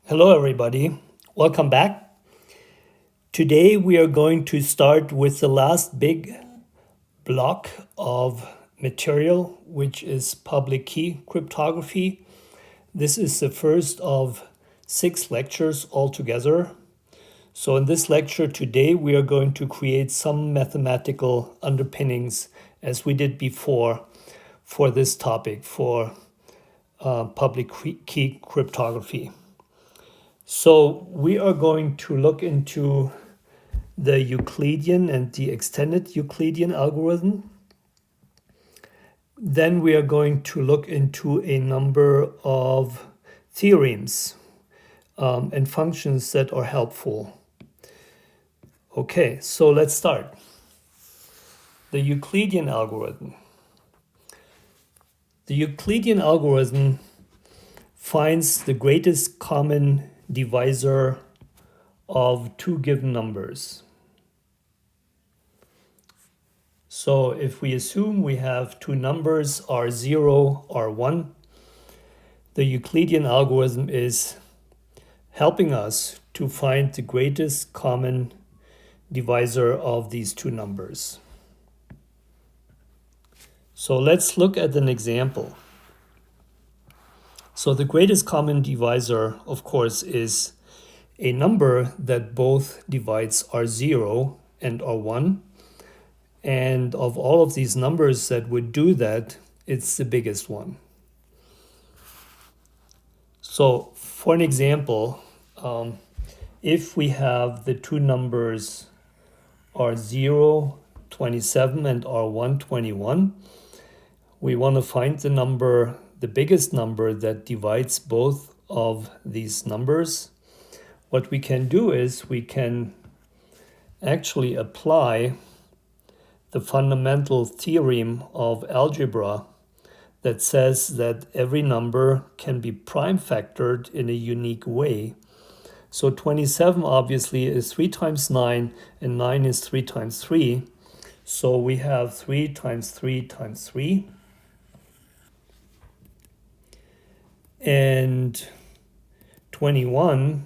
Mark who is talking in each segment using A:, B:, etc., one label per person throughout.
A: Hello, everybody. Welcome back. Today, we are going to start with the last big block of material, which is public key cryptography. This is the first of 6 lectures altogether. So in this lecture today, we are going to create some mathematical underpinnings as we did before for this topic, for public key cryptography. So we are going to look into the Euclidean and the extended Euclidean algorithm. Then we are going to look into a number of theorems and functions that are helpful. Okay, so let's start. The Euclidean algorithm. The Euclidean algorithm finds the greatest common divisor of two given numbers. So if we assume we have two numbers r0, r1, the Euclidean algorithm is helping us to find the greatest common divisor of these two numbers. So let's look at an example. So the greatest common divisor, of course, is a number that both divides r0 and r1. And of all of these numbers that would do that, it's the biggest one. So for an example, if we have the two numbers r0, 27 and r1, 21, we want to find the biggest number that divides both of these numbers. What we can do is we can actually apply the fundamental theorem of algebra that says that every number can be prime factored in a unique way. So 27 obviously is 3 times 9, and 9 is 3 times 3. So we have 3 times 3 times 3. And 21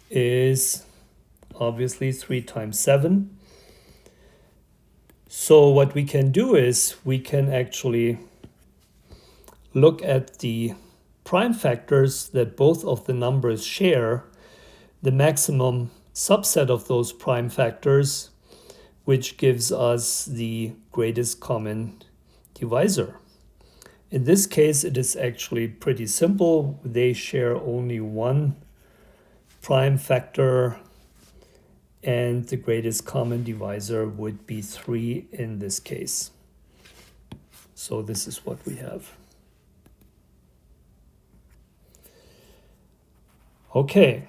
A: is obviously 3 times 7. So what we can do is we can actually look at the prime factors that both of the numbers share, the maximum subset of those prime factors, which gives us the greatest common divisor. In this case, it is actually pretty simple. They share only one prime factor, and the greatest common divisor would be 3 in this case. So this is what we have. Okay,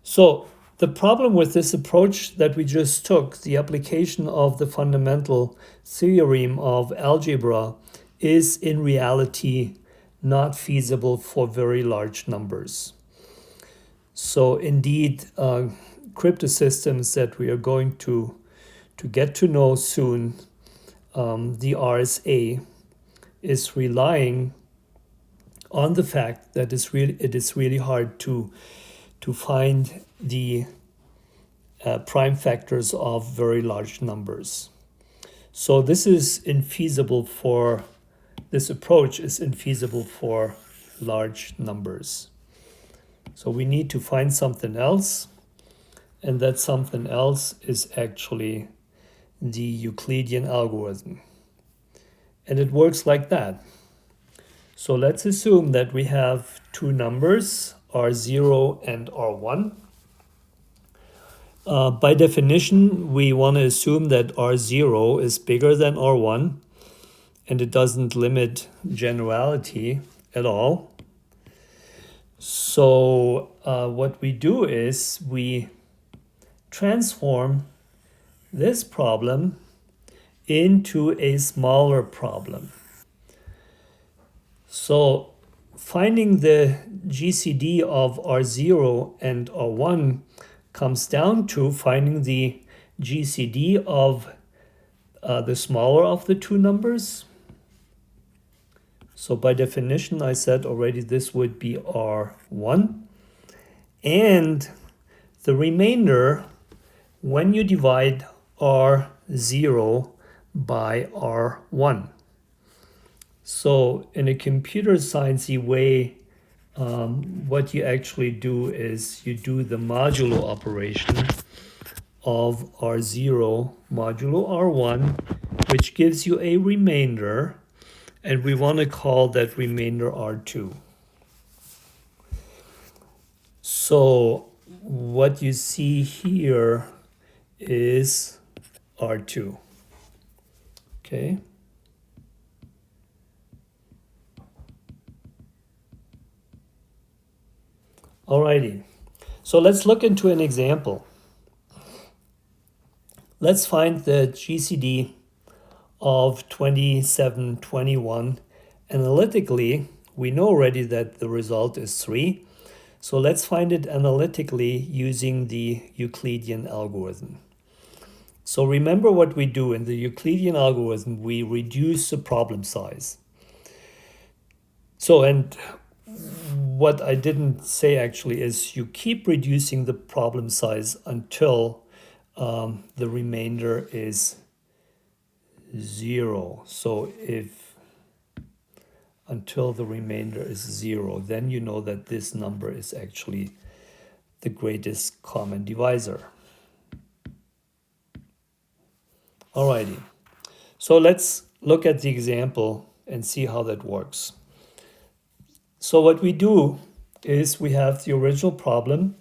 A: so the problem with this approach that we just took, the application of the fundamental theorem of algebra, is in reality not feasible for very large numbers. So indeed, cryptosystems that we are going to get to know soon, the RSA, is relying on the fact that it is really hard to find the prime factors of very large numbers. So this approach is infeasible for large numbers. So we need to find something else, and that something else is actually the Euclidean algorithm. And it works like that. So let's assume that we have two numbers, r0 and r1. By definition, we want to assume that r0 is bigger than r1, and it doesn't limit generality at all. So what we do is we transform this problem into a smaller problem. So finding the GCD of r0 and r1 comes down to finding the GCD of the smaller of the two numbers. So by definition, I said already this would be R1. And the remainder, when you divide R0 by R1. So in a computer sciencey way, what you actually do is you do the modulo operation of R0 modulo R1, which gives you a remainder, and we want to call that remainder R2. So what you see here is R2. Okay. Alrighty. So let's look into an example. Let's find the GCD of 2721. Analytically, we know already that the result is 3. So let's find it analytically using the Euclidean algorithm. So remember what we do in the Euclidean algorithm, we reduce the problem size. So, and what I didn't say actually is you keep reducing the problem size until the remainder is 0. So if until the remainder is 0, then you know that this number is actually the greatest common divisor. Alrighty, so let's look at the example and see how that works. So what we do is we have the original problem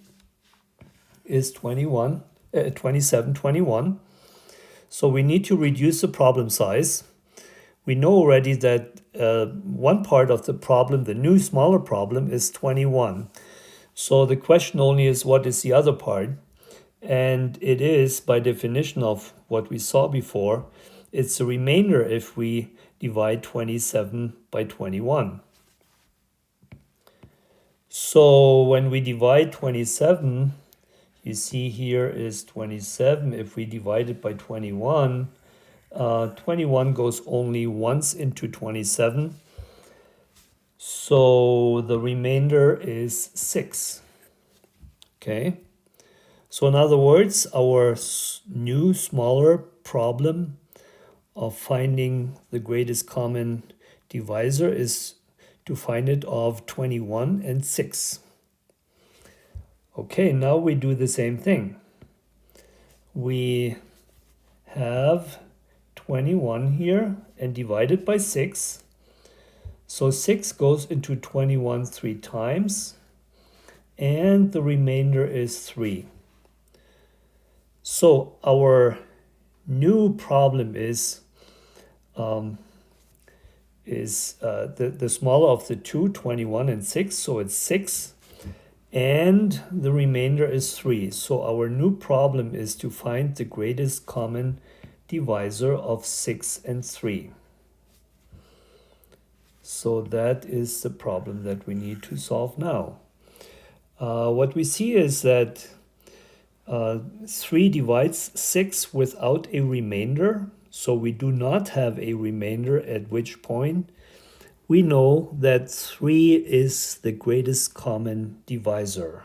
A: is 2721. So we need to reduce the problem size. We know already that one part of the problem, the new smaller problem, is 21. So the question only is what is the other part? And it is, by definition of what we saw before, it's the remainder if we divide 27 by 21. So when we divide 27, you see here is 27. If we divide it by 21, 21 goes only once into 27. So the remainder is 6. Okay. So in other words, our new smaller problem of finding the greatest common divisor is to find it of 21 and 6. Okay, now we do the same thing. We have 21 here and divide it by 6. So 6 goes into 21 3 times, and the remainder is 3. So our new problem is the smaller of the two, 21 and 6, so it's 6, and the remainder is 3. So our new problem is to find the greatest common divisor of 6 and 3. So that is the problem that we need to solve now. What we see is that 3 divides 6 without a remainder. So we do not have a remainder, at which point we know that 3 is the greatest common divisor.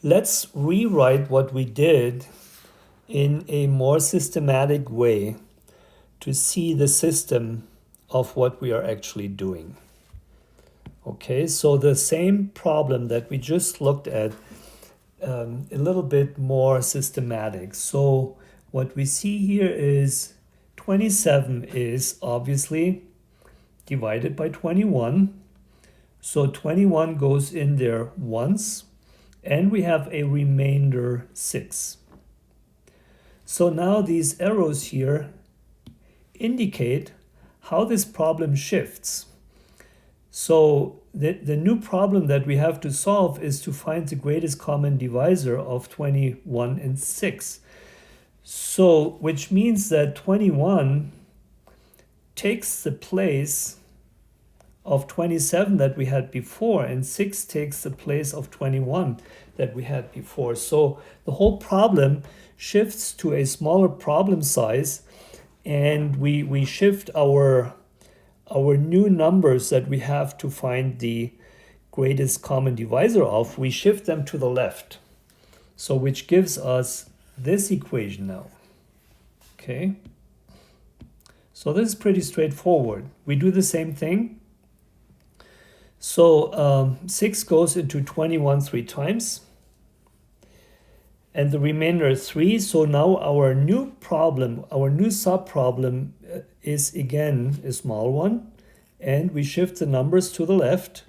A: Let's rewrite what we did in a more systematic way to see the system of what we are actually doing. Okay, so the same problem that we just looked at, a little bit more systematic. So what we see here is 27 is obviously divided by 21. So 21 goes in there once, and we have a remainder 6. So now these arrows here indicate how this problem shifts. So the new problem that we have to solve is to find the greatest common divisor of 21 and 6. So, which means that 21 takes the place of 27 that we had before, and 6 takes the place of 21 that we had before. So the whole problem shifts to a smaller problem size, and we shift our new numbers that we have to find the greatest common divisor of, we shift them to the left. So which gives us this equation now. Okay. So this is pretty straightforward. We do the same thing. So 6 goes into 21 3 times. And the remainder is 3. So now our new problem, our new subproblem is again a small one. And we shift the numbers to the left.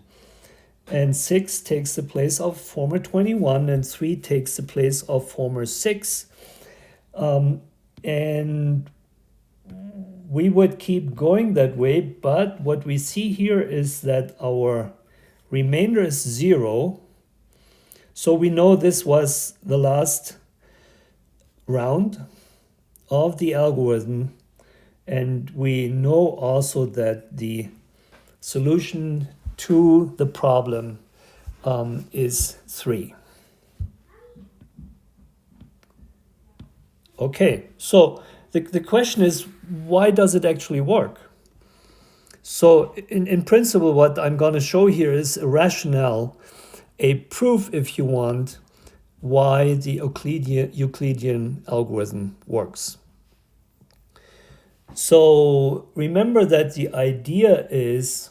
A: And 6 takes the place of former 21 and 3 takes the place of former 6. And we would keep going that way, but what we see here is that our remainder is 0. So we know this was the last round of the algorithm, and we know also that the solution to the problem is 3. Okay, so the question is, why does it actually work? So in principle, what I'm going to show here is a rationale, a proof, if you want, why the Euclidean algorithm works. So remember that the idea is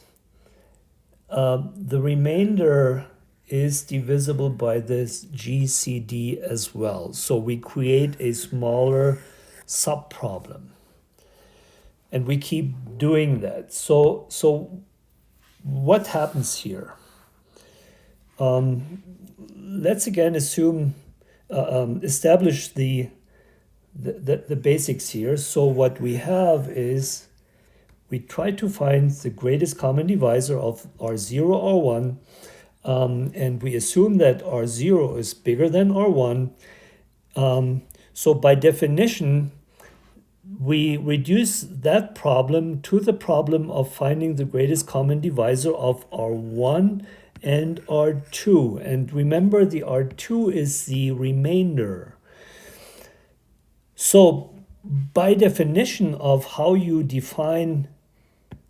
A: the remainder is divisible by this GCD as well. So we create a smaller subproblem. And we keep doing that. So what happens here? Let's again assume, establish the basics here. So what we have is we try to find the greatest common divisor of R0, R1, and we assume that R0 is bigger than R1. So by definition, we reduce that problem to the problem of finding the greatest common divisor of R1 and R2. And remember, the R2 is the remainder. So by definition of how you define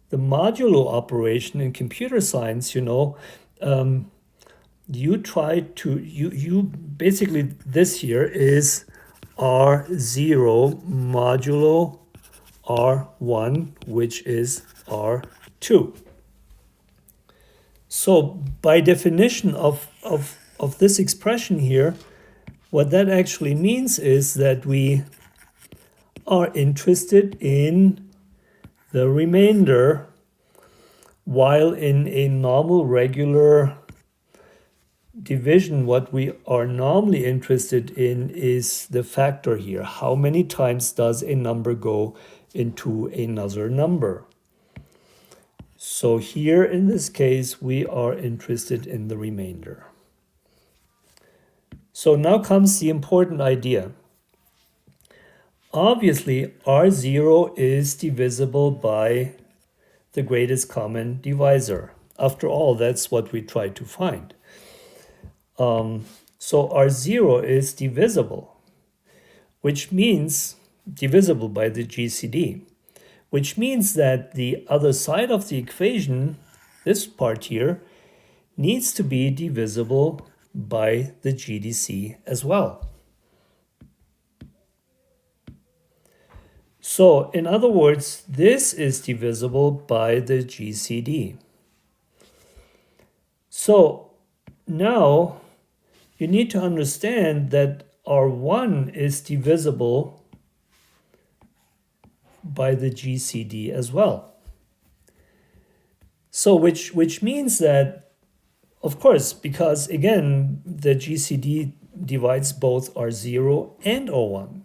A: the modulo operation in computer science, you try to, you basically, this here is R0 modulo R1, which is R2. So by definition of this expression here, what that actually means is that we are interested in the remainder, while in a normal regular division, what we are normally interested in is the factor here. How many times does a number go into another number? So here in this case, we are interested in the remainder. So now comes the important idea. Obviously, R0 is divisible by the greatest common divisor. After all, that's what we try to find. So R0 is divisible, which means divisible by the GCD, which means that the other side of the equation, this part here, needs to be divisible by the GDC as well. So in other words, this is divisible by the GCD. So now you need to understand that R1 is divisible by the GCD as well. So which means that, of course, because again, the GCD divides both R0 and R1.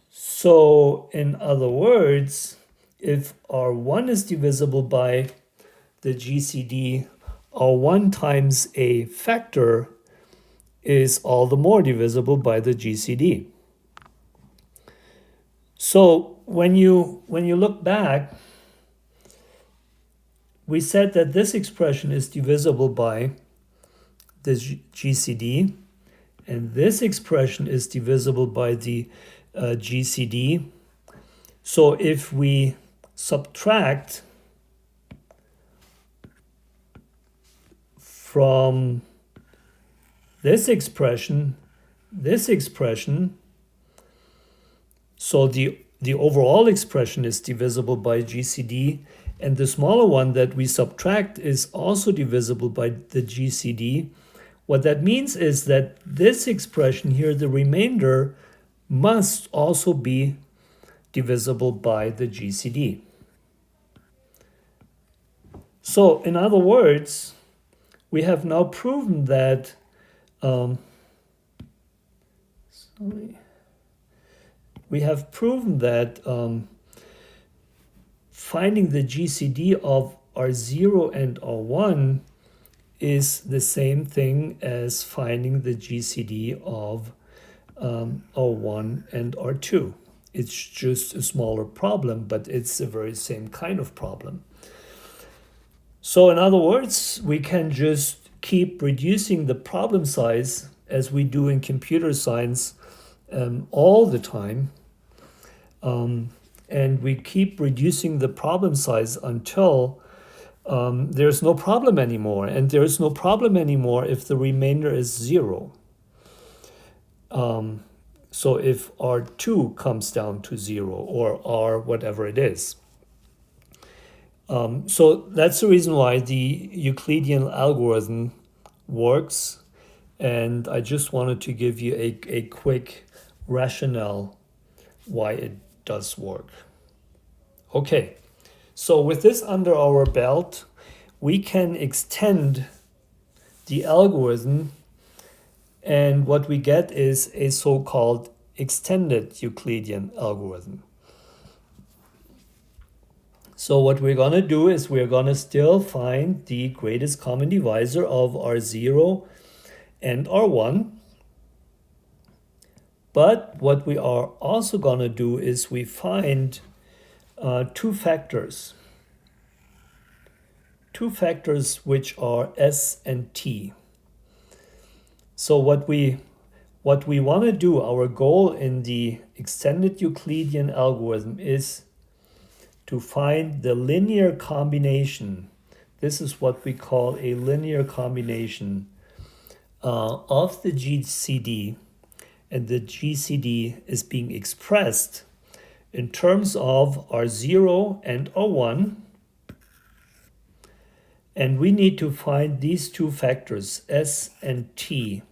A: So in other words, if R1 is divisible by the GCD, R1 times a factor is all the more divisible by the GCD. So when you look back, we said that this expression is divisible by the GCD, and this expression is divisible by the GCD. So if we subtract from this expression, so the overall expression is divisible by GCD, and the smaller one that we subtract is also divisible by the GCD. What that means is that this expression here, the remainder, must also be divisible by the GCD. So in other words, we have now proven that finding the GCD of R0 and R1 is the same thing as finding the GCD of R1 and R2. It's just a smaller problem, but it's the very same kind of problem. So in other words, we can just keep reducing the problem size as we do in computer science all the time. And we keep reducing the problem size until there's no problem anymore. And there's no problem anymore if the remainder is 0. So if R2 comes down to 0 or R whatever it is. So that's the reason why the Euclidean algorithm works. And I just wanted to give you a quick rationale why it does work. Okay, so with this under our belt, we can extend the algorithm, and what we get is a so-called extended Euclidean algorithm. So what we're going to do is we're going to still find the greatest common divisor of R0 and R1. But what we are also going to do is we find two factors which are S and T. So what we want to do, our goal in the extended Euclidean algorithm is to find the linear combination. This is what we call a linear combination of the GCD, and the GCD is being expressed in terms of R0 and R1. And we need to find these two factors, S and T,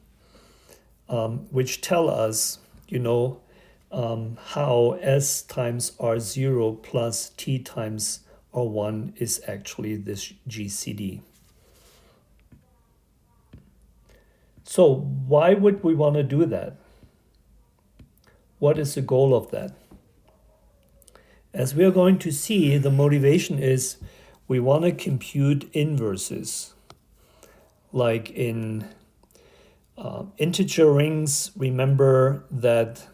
A: which tell us, how S times R0 plus T times R1 is actually this GCD. So why would we want to do that? What is the goal of that? As we are going to see, the motivation is we want to compute inverses. Like in integer rings, remember that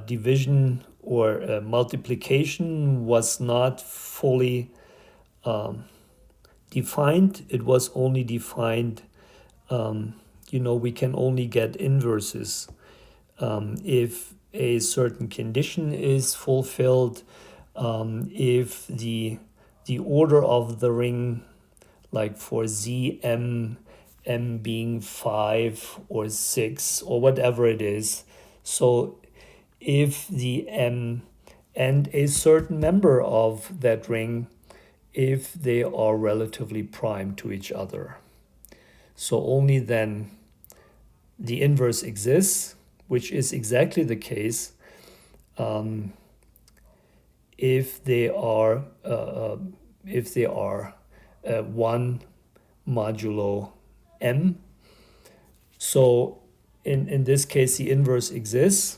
A: division or multiplication was not fully defined. It was only defined, we can only get inverses if a certain condition is fulfilled, if the order of the ring, like for Z, M being 5 or 6 or whatever it is. So if the M and a certain member of that ring, if they are relatively prime to each other. So only then the inverse exists, which is exactly the case if they are 1 modulo M. So in this case, the inverse exists.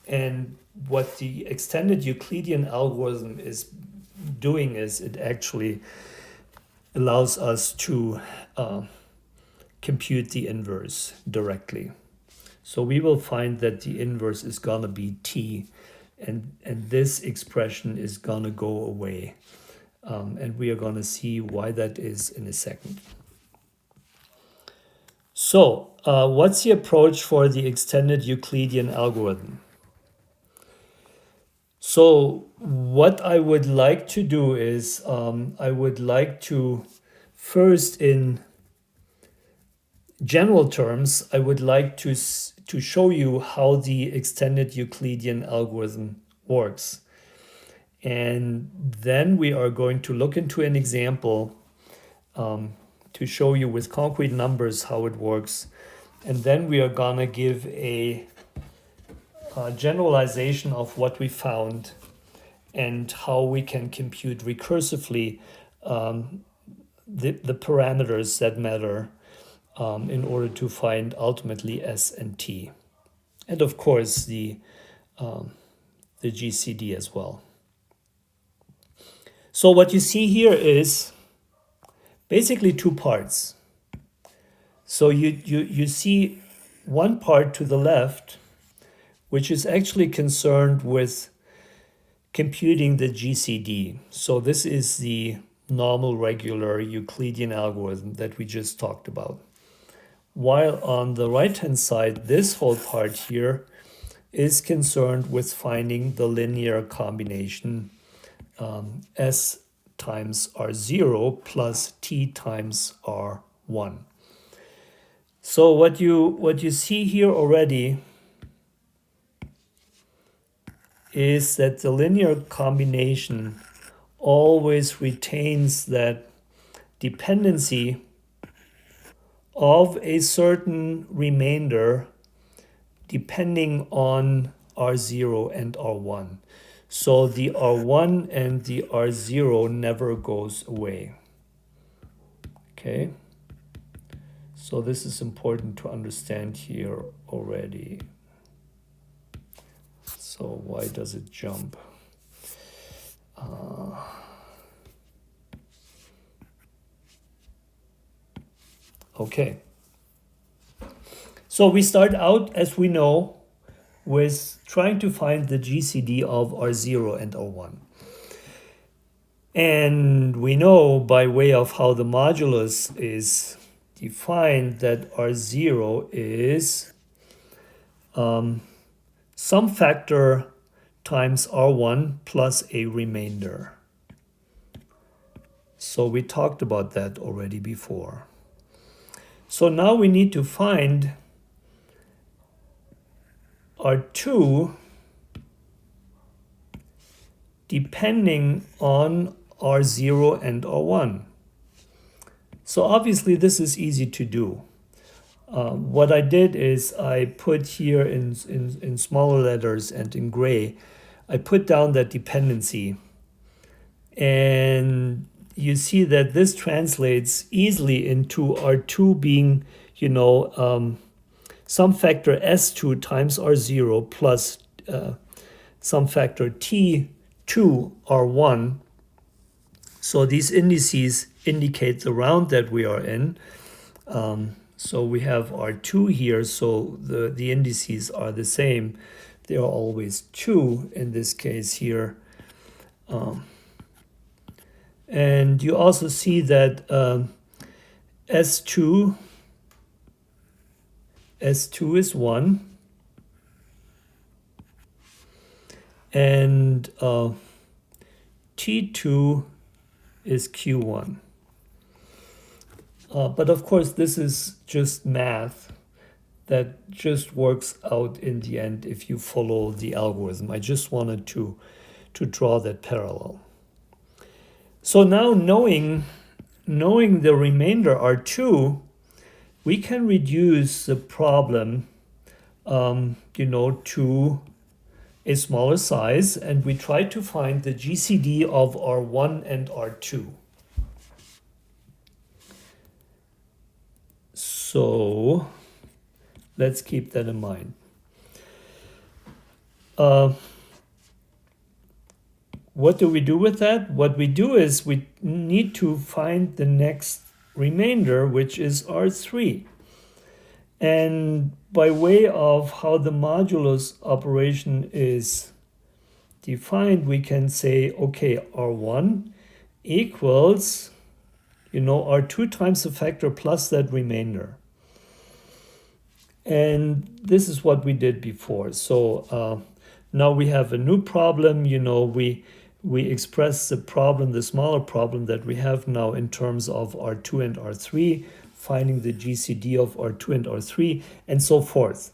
A: And what the extended Euclidean algorithm is doing is it actually allows us to compute the inverse directly. So we will find that the inverse is going to be T, and this expression is going to go away. And we are going to see why that is in a second. So what's the approach for the extended Euclidean algorithm? So what I would like to do is I would like to first, in general terms, I would like to show you how the extended Euclidean algorithm works. And then we are going to look into an example to show you with concrete numbers how it works. And then we are gonna give a generalization of what we found and how we can compute recursively the parameters that matter in order to find ultimately S and T. And of course the GCD as well. So what you see here is basically two parts. So you see one part to the left, which is actually concerned with computing the GCD. So this is the normal regular Euclidean algorithm that we just talked about. While on the right-hand side, this whole part here is concerned with finding the linear combination S times R0 plus T times R1. So what you see here already is that the linear combination always retains that dependency of a certain remainder depending on R0 and R1. So the R1 and the R0 never goes away. Okay, so this is important to understand here already. So why does it jump? Okay. So we start out, as we know, with trying to find the GCD of R0 and R1. And we know by way of how the modulus is defined that R0 is some factor times R1 plus a remainder. So we talked about that already before. So now we need to find R2 depending on R0 and R1. So obviously this is easy to do. What I did is I put here in smaller letters and in gray, I put down that dependency. And you see that this translates easily into R2 being, some factor S2 times R0 plus some factor T2 R1. So these indices indicate the round that we are in. So we have R2 here, so the indices are the same. They are always 2 in this case here. And you also see that S2 is 1. And T2 is Q1. But of course, this is just math that just works out in the end if you follow the algorithm. I just wanted to draw that parallel. So now knowing the remainder R2, we can reduce the problem, to a smaller size, and we try to find the GCD of R1 and R2. So let's keep that in mind. What do we do with that? What we do is we need to find the next remainder, which is R3. And by way of how the modulus operation is defined, we can say, okay, R1 equals, R2 times the factor plus that remainder. And this is what we did before. So now we have a new problem. You know, we express the problem, the smaller problem that we have now in terms of R2 and R3, finding the GCD of R2 and R3, and so forth.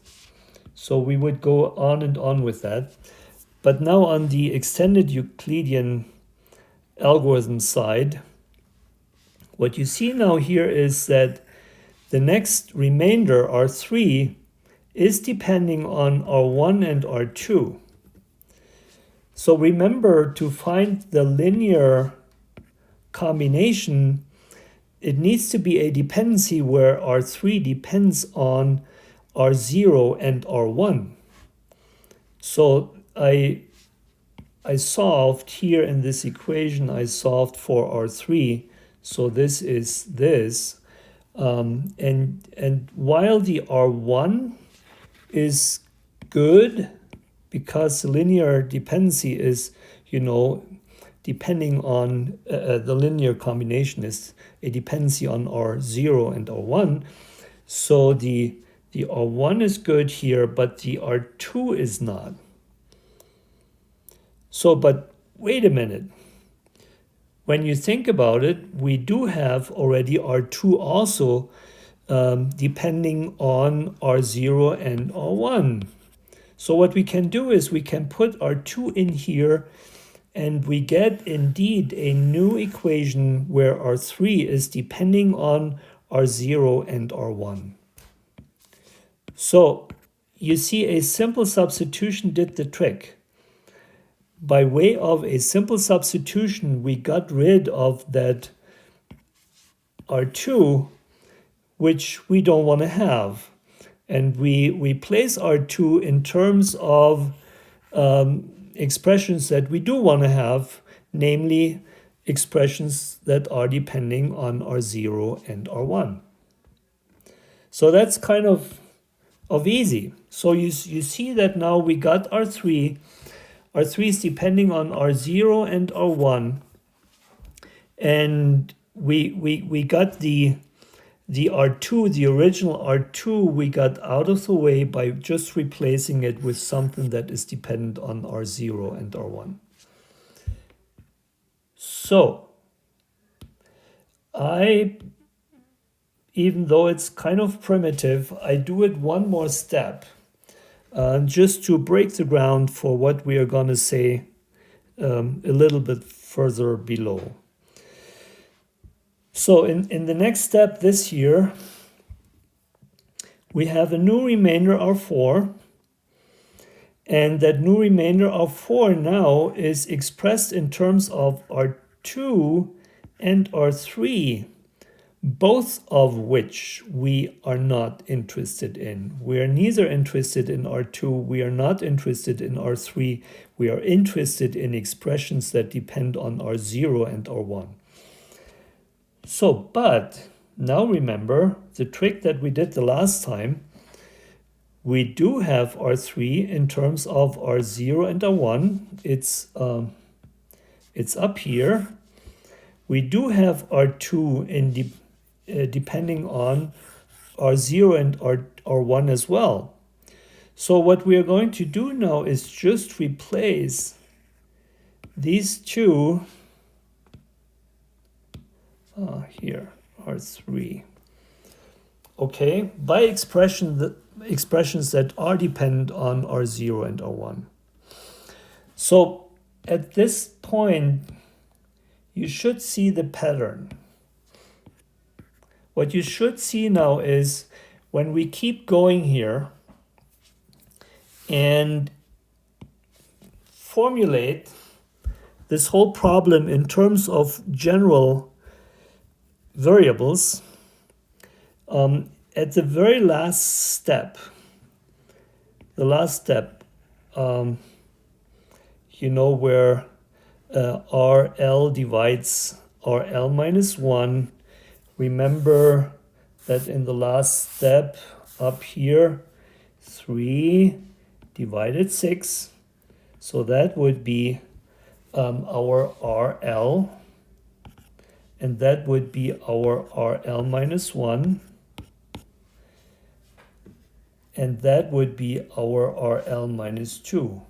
A: So we would go on and on with that. But now on the extended Euclidean algorithm side, what you see now here is that the next remainder, R3, is depending on R1 and R2. So remember, to find the linear combination, it needs to be a dependency where R3 depends on R0 and R1. So I solved here in this equation, I solved for R3. So this is this. And while the R1 is good, because the linear dependency is, you know, depending on the linear combination is a dependency on R0 and R1. So the R1 is good here, but the R2 is not. So, but wait a minute. When you think about it, we do have already R2 also depending on R0 and R1. So what we can do is we can put R2 in here, and we get indeed a new equation where R3 is depending on R0 and R1. So you see, a simple substitution did the trick. By way of a simple substitution, we got rid of that R2, which we don't want to have. And we place R2 in terms of expressions that we do want to have, namely expressions that are depending on R0 and R1. So that's kind of easy. So you see that now we got R3. R3 is depending on R0 and R1. And we got the R2, the original R2, we got out of the way by just replacing it with something that is dependent on R0 and R1. So even though it's kind of primitive, I do it one more step, just to break the ground for what we are going to say a little bit further below. So in the next step this year, we have a new remainder R4, and that new remainder R4 now is expressed in terms of R2 and R3, both of which we are not interested in. We are neither interested in R2, we are not interested in R3, we are interested in expressions that depend on R0 and R1. So, but now remember the trick that we did the last time. We do have R3 in terms of R0 and R1. It's up here. We do have R2 in depending on R0 and R1 as well. So what we are going to do now is just replace these two here, R3. Okay, by expressions that are dependent on R0 and R1. So at this point, you should see the pattern. What you should see now is when we keep going here and formulate this whole problem in terms of general variables, at the very last step, you know, where RL divides RL minus 1, remember that in the last step up here, 3 divided 6, so that would be our RL, and that would be our RL minus 1, and that would be our RL minus 2.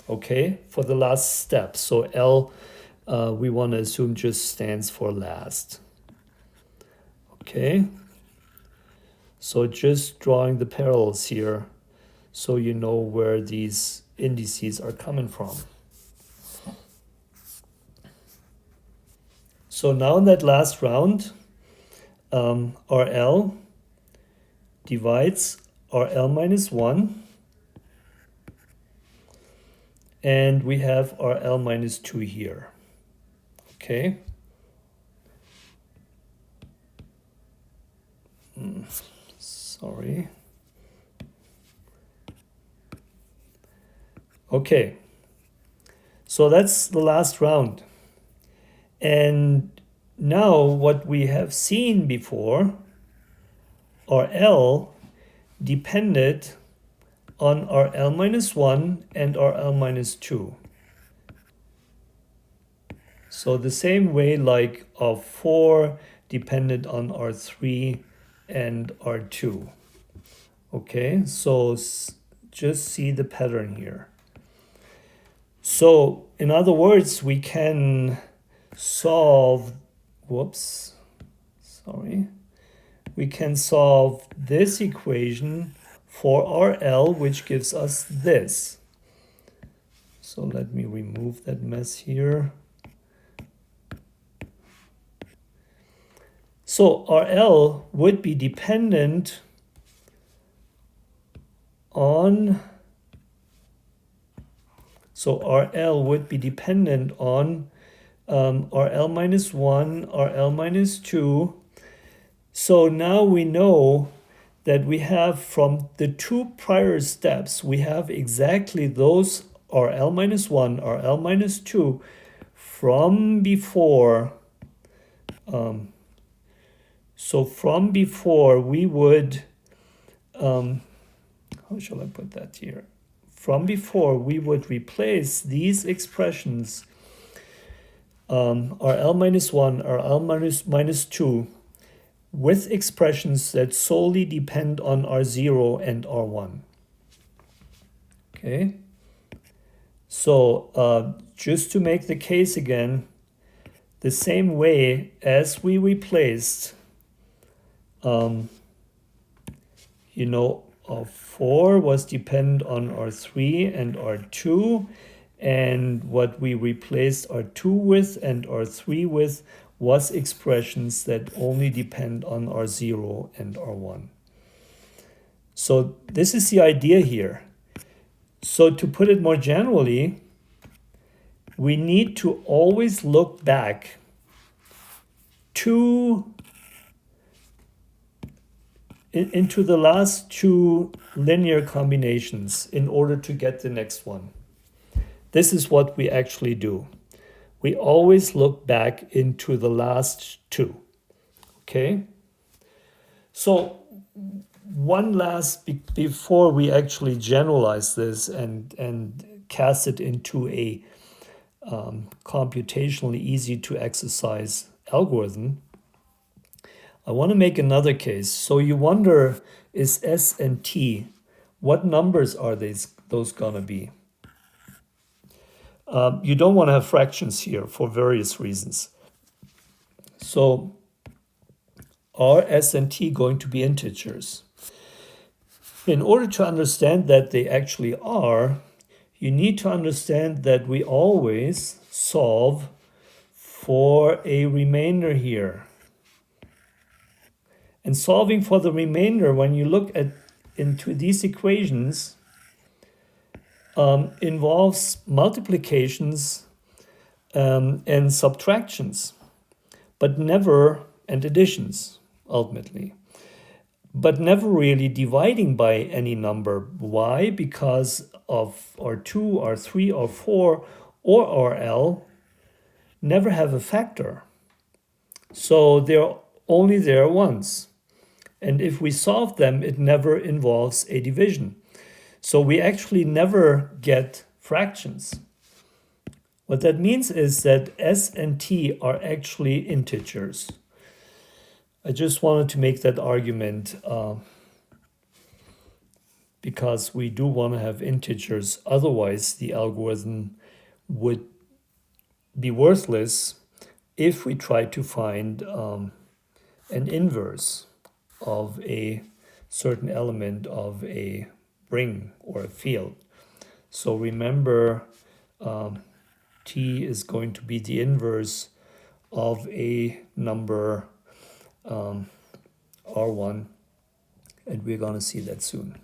A: okay, for the last step. So L, we want to assume just stands for last. Okay, so just drawing the parallels here so you know where these indices are coming from. So now in that last round, RL divides RL minus 1, and we have RL minus 2 here. Okay. Sorry. Okay. So that's the last round. And now what we have seen before, RL depended on RL minus 1 and RL minus 2. So the same way like R4 depended on R3 and R2. Okay, so just see the pattern here. So in other words, we can solve, we can solve this equation for RL, which gives us this. So let me remove that mess here. So RL would be dependent on, RL minus 1, RL minus 2. So now we know that we have from the two prior steps, we have exactly those RL minus 1, RL minus 2 from before. So from before we would, how shall I put that here? From before we would replace these expressions, RL minus 1, RL minus 2, with expressions that solely depend on R0 and R1. Okay, so just to make the case again, the same way as we replaced, R4 was dependent on R3 and R2, and what we replaced R2 with and R3 with was expressions that only depend on R0 and R1. So this is the idea here. So to put it more generally, we need to always look back into the last two linear combinations in order to get the next one. This is what we actually do. We always look back into the last two. Okay? So one last, before we actually generalize this and cast it into a computationally easy to exercise algorithm, I want to make another case. So you wonder, is S and T, what numbers are those gonna be? You don't want to have fractions here for various reasons. So are S and T going to be integers? In order to understand that they actually are, you need to understand that we always solve for a remainder here. And solving for the remainder, when you look into these equations, involves multiplications and subtractions, but never, and additions, ultimately. But never really dividing by any number. Why? Because of R2, R3, R4, or RL never have a factor. So they're only there once. And if we solve them, it never involves a division. So we actually never get fractions. What that means is that S and T are actually integers. I just wanted to make that argument because we do want to have integers. Otherwise, the algorithm would be worthless if we try to find an inverse of a certain element of a ring or a field. So remember, t is going to be the inverse of a number r1, and we're going to see that soon.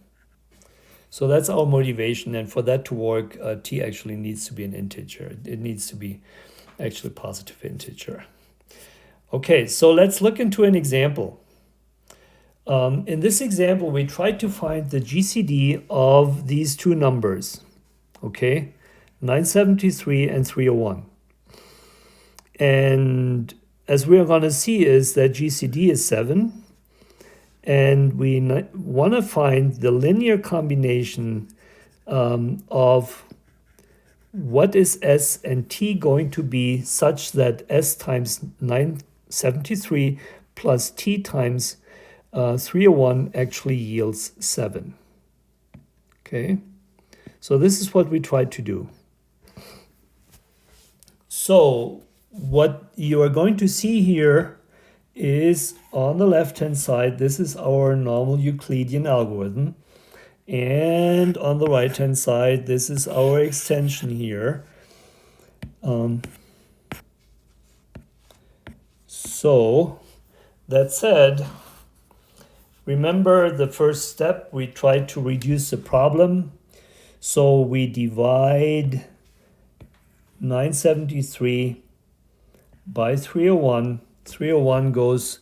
A: So that's our motivation, and for that to work, t actually needs to be an integer. It needs to be actually a positive integer. Okay, so let's look into an example. In this example, we tried to find the GCD of these two numbers, okay, 973 and 301. And as we are going to see is that GCD is 7, and we want to find the linear combination of what is S and T going to be such that S times 973 plus T times 301 actually yields 7. Okay, so this is what we tried to do. So what you are going to see here is on the left-hand side, this is our normal Euclidean algorithm. And on the right-hand side, this is our extension here. So that said, remember the first step, we tried to reduce the problem. So we divide 973 by 301. 301 goes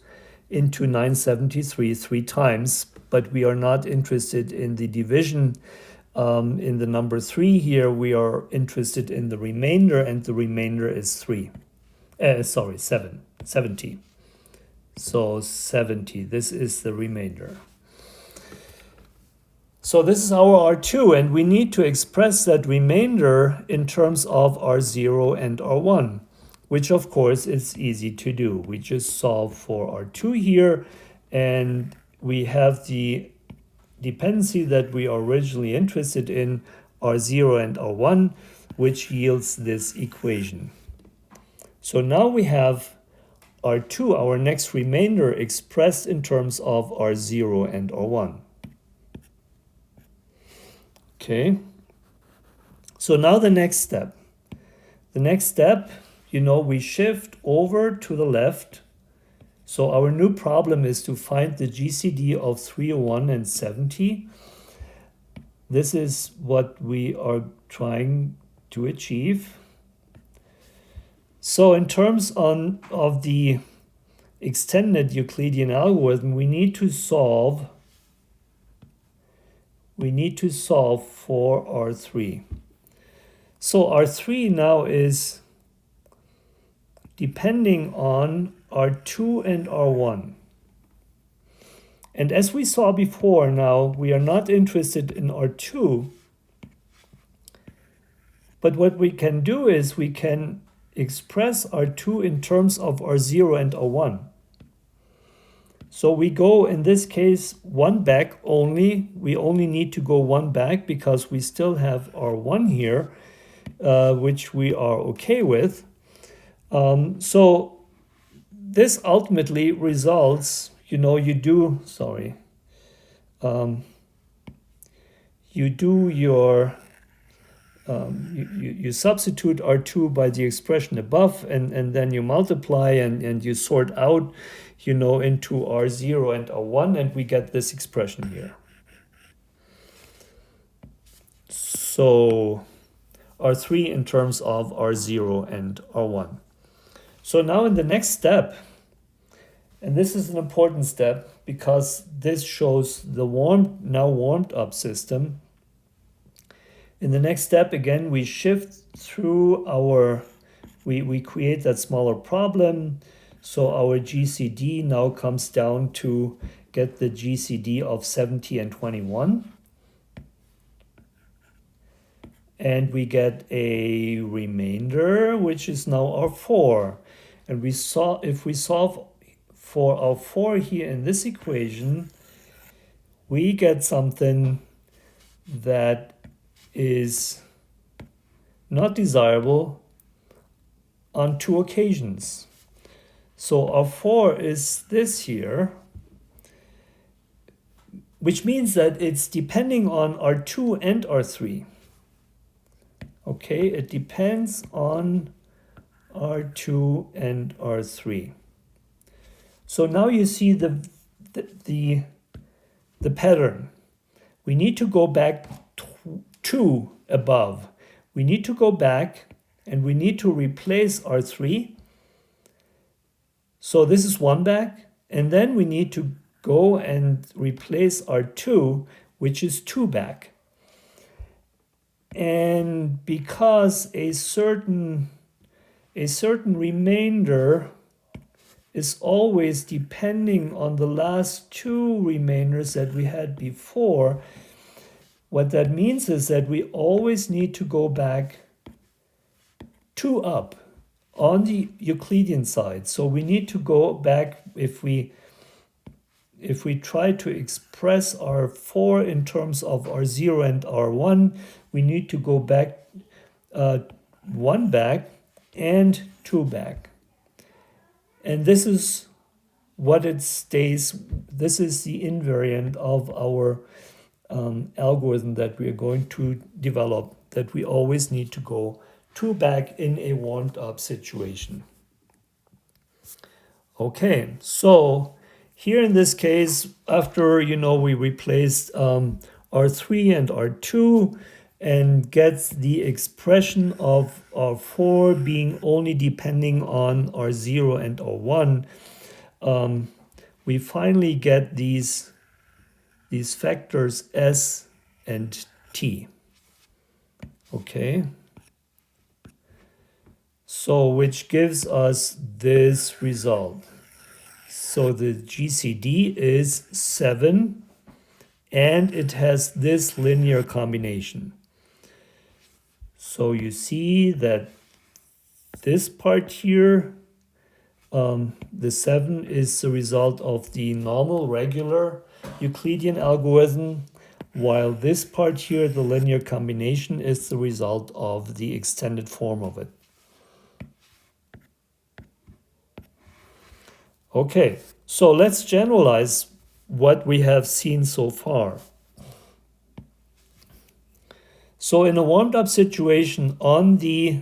A: into 973 3 times, but we are not interested in the division in the number 3 here. We are interested in the remainder, and the remainder is 70. So 70, this is the remainder. So this is our R2, and we need to express that remainder in terms of R0 and R1, which of course is easy to do. We just solve for R2 here, and we have the dependency that we are originally interested in, R0 and R1, which yields this equation. So now we have R2, our next remainder, expressed in terms of R0 and R1. Okay, so now the next step. The next step, we shift over to the left. So our new problem is to find the GCD of 301 and 70. This is what we are trying to achieve. So in terms of the extended Euclidean algorithm, we need to solve for R3. So R3 now is depending on R2 and R1. And as we saw before, now we are not interested in R2, but what we can do is we can express R2 in terms of R0 and R1. So we go, in this case, one back only. We only need to go one back because we still have R1 here, which we are okay with. So this ultimately results, you do your, you substitute R2 by the expression above, and then you multiply and you sort out, into R0 and R1, and we get this expression here. So R3 in terms of R0 and R1. So now in the next step, and this is an important step because this shows the now warmed up system. In the next step, again, we shift through we create that smaller problem. So our GCD now comes down to get the GCD of 70 and 21. And we get a remainder, which is now our 4. And if we solve for our 4 here in this equation, we get something that is not desirable on two occasions. So R4 is this here, which means that it's depending on R2 and R3. Okay, it depends on R2 and R3. So now you see the pattern. We need to go back to above. We need to go back and we need to replace R3. So this is 1 back, and then we need to go and replace R2, which is 2 back. And because a certain remainder is always depending on the last two remainders that we had before, what that means is that we always need to go back 2 up on the Euclidean side. So we need to go back, if we try to express R4 in terms of R0 and R1, we need to go back 1 back and 2 back. And this is what it stays. This is the invariant of our algorithm that we are going to develop, that we always need to go 2 back in a warmed up situation. Okay, so here in this case, after we replaced R3 and R2 and gets the expression of R4 being only depending on R0 and R1, we finally get these factors S and T. Okay. So which gives us this result. So the GCD is 7, and it has this linear combination. So you see that this part here, the 7 is the result of the normal regular Euclidean algorithm, while this part here, the linear combination, is the result of the extended form of it. Okay, so let's generalize what we have seen so far. So in a warmed up situation on the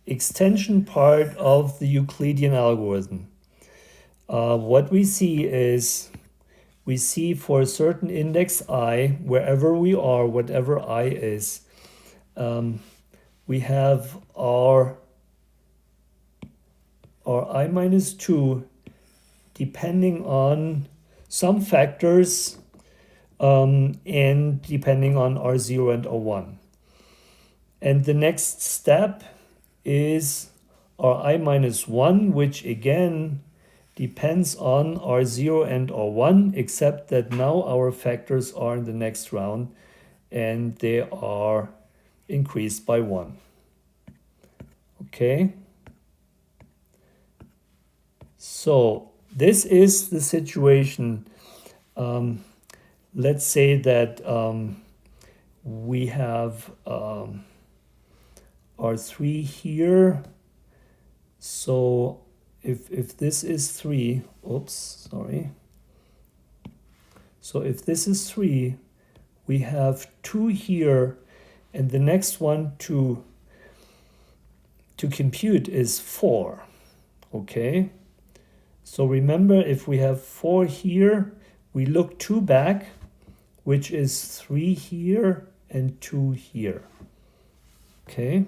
A: extension part of the Euclidean algorithm, what we see is, we see for a certain index I, wherever we are, whatever I is, we have our I minus 2 depending on some factors and depending on R0 and R1. And the next step is our I minus 1, which again depends on R0 and R1, except that now our factors are in the next round and they are increased by 1. Okay. So this is the situation. Let's say that we have R3 here. So if this is 3, oops, sorry. So if this is 3, we have 2 here, and the next one to compute is 4. Okay. So remember, if we have 4 here, we look 2 back, which is 3 here and 2 here. Okay.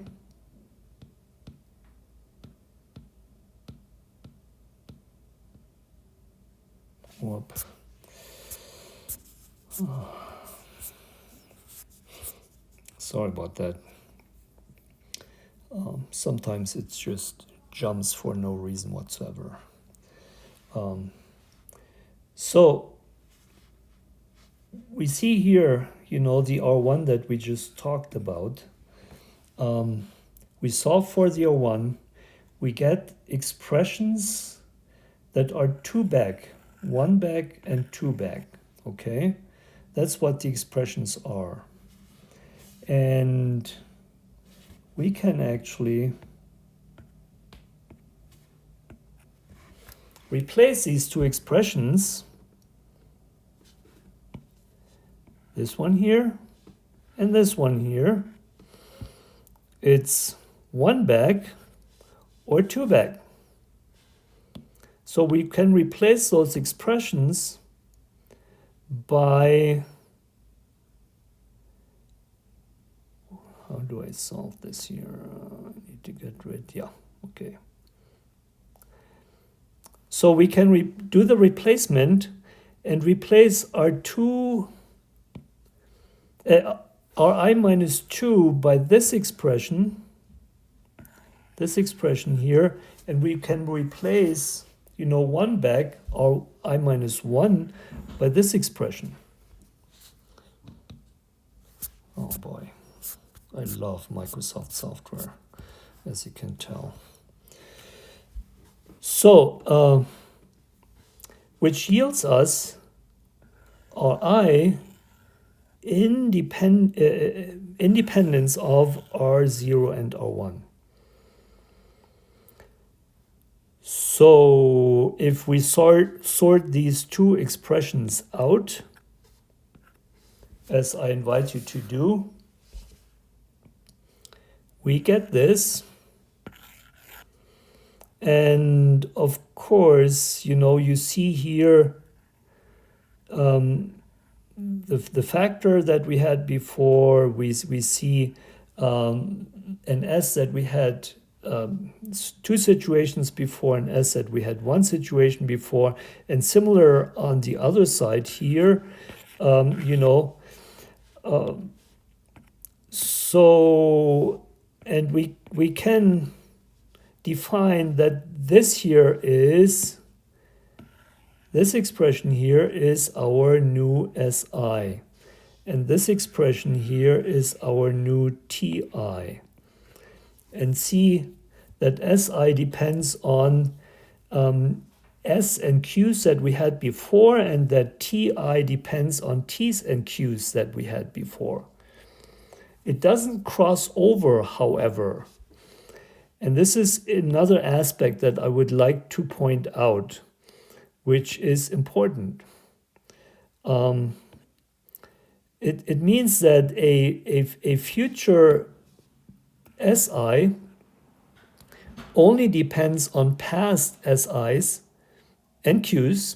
A: Whoop. Sorry about that. Sometimes it just jumps for no reason whatsoever. So we see here, the R1 that we just talked about. We solve for the R1. We get expressions that are 2 back, 1 back and 2 back. Okay, that's what the expressions are. And we can actually replace these two expressions, this one here and this one here. It's 1 back or 2 back. So we can replace those expressions by, how do I solve this here? I need to get rid, yeah, okay. So we can do the replacement and replace our I minus 2 by this expression here, and we can replace, 1 back, or I minus 1, by this expression. Oh boy, I love Microsoft software, as you can tell. So, which yields us our I independence of R0 and R1. So if we sort these two expressions out, as I invite you to do, we get this. And of course, you see here the factor that we had before. We see an S that we had two situations before, an S that we had one situation before, and similar on the other side here, so, and we can define that this expression here is our new SI, and this expression here is our new TI. And see that SI depends on S and Q's that we had before, and that TI depends on T's and Q's that we had before. It doesn't cross over, however. And this is another aspect that I would like to point out, which is important. It means that a future SI only depends on past SIs and Qs,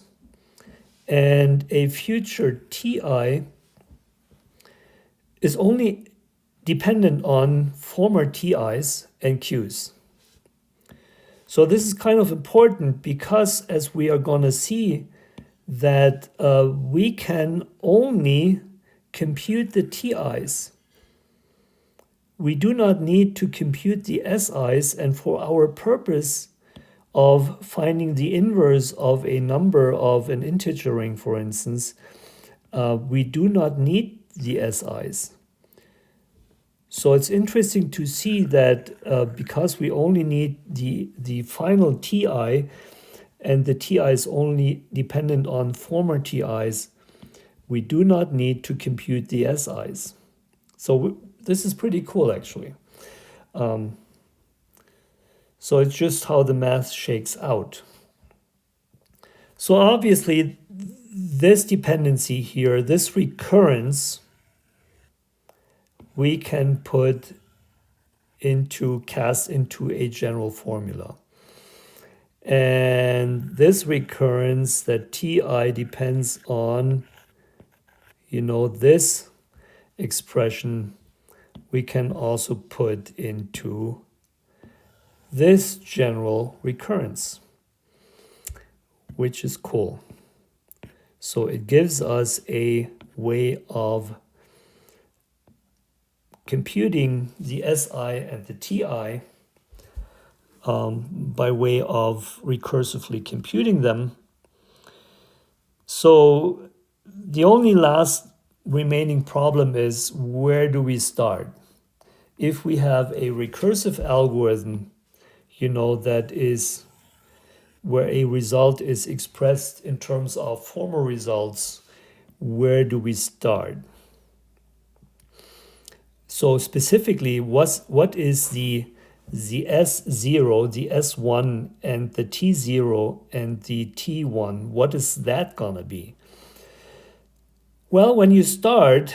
A: and a future TI is only dependent on former TIs and Qs. So this is kind of important because, as we are going to see, that we can only compute the TIs. We do not need to compute the SIs, and for our purpose of finding the inverse of a number of an integer ring, for instance, we do not need the SIs. So it's interesting to see that because we only need the final TI, and the TI is only dependent on former TIs, we do not need to compute the SIs. So this is pretty cool, actually. So it's just how the math shakes out. So obviously, this dependency here, this recurrence, we can cast into a general formula. And this recurrence, that TI depends on, this expression, we can also put into this general recurrence, which is cool. So it gives us a way of computing the SI and the TI by way of recursively computing them. So the only last remaining problem is, where do we start? If we have a recursive algorithm, that is where a result is expressed in terms of former results, where do we start? So specifically, what is the S0, the S1, and the T0 and the T1? What is that gonna be? Well, when you start,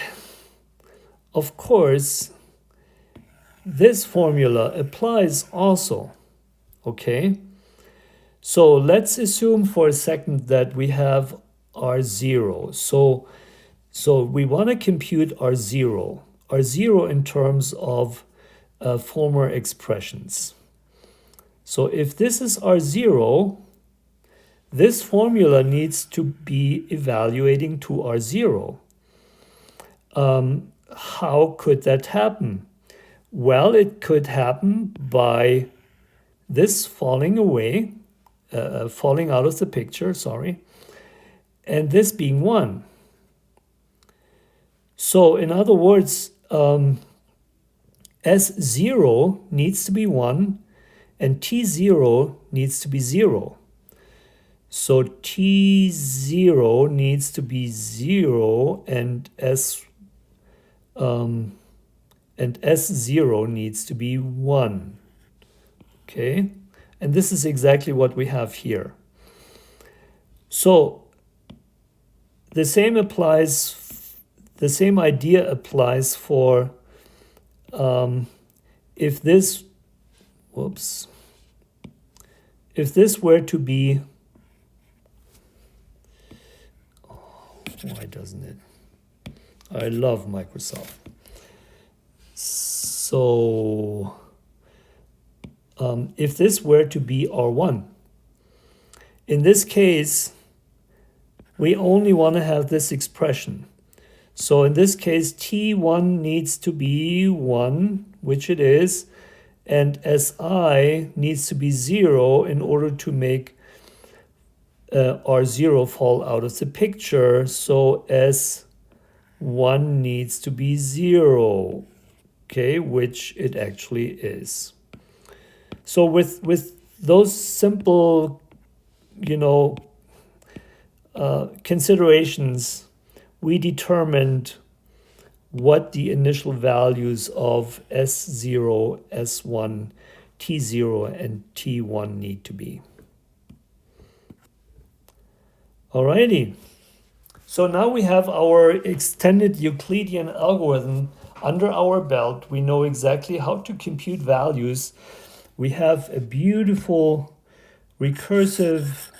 A: of course, this formula applies also, okay? So let's assume for a second that we have R0. So we want to compute R0 in terms of former expressions. So if this is R0, this formula needs to be evaluating to R0. How could that happen? Well, it could happen by this falling away, falling out of the picture, sorry, and this being 1. So in other words, S0 needs to be 1 and T0 needs to be 0. So T0 needs to be 0 and S0 needs to be 1. Okay? And this is exactly what we have here. So the same idea applies for if this were to be, why doesn't it? I love Microsoft. So if this were to be R1, in this case, we only want to have this expression. So in this case, T1 needs to be 1, which it is, and Si needs to be 0 in order to make R0 fall out of the picture. So S1 needs to be 0, okay, which it actually is. So with those simple, considerations, we determined what the initial values of S0, S1, T0, and T1 need to be. Alrighty. So now we have our extended Euclidean algorithm under our belt. We know exactly how to compute values. We have a beautiful recursive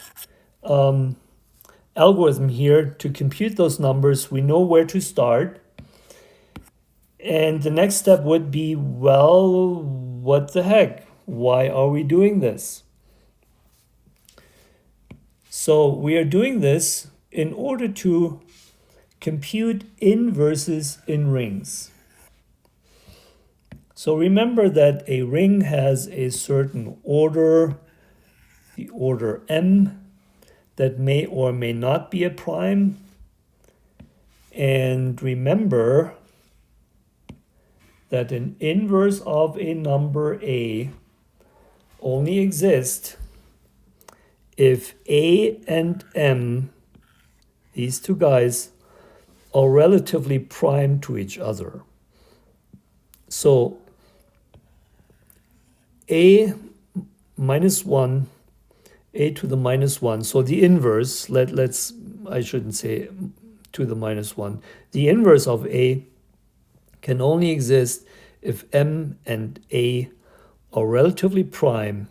A: algorithm here to compute those numbers. We know where to start. And the next step would be, well, what the heck? Why are we doing this? So we are doing this in order to compute inverses in rings. So remember that a ring has a certain order, the order M, that may or may not be a prime. And remember that an inverse of a number A only exists if A and M, these two guys, are relatively prime to each other. So A minus 1, A to the minus 1. So the inverse, I shouldn't say to the minus 1. The inverse of A can only exist if M and A are relatively prime,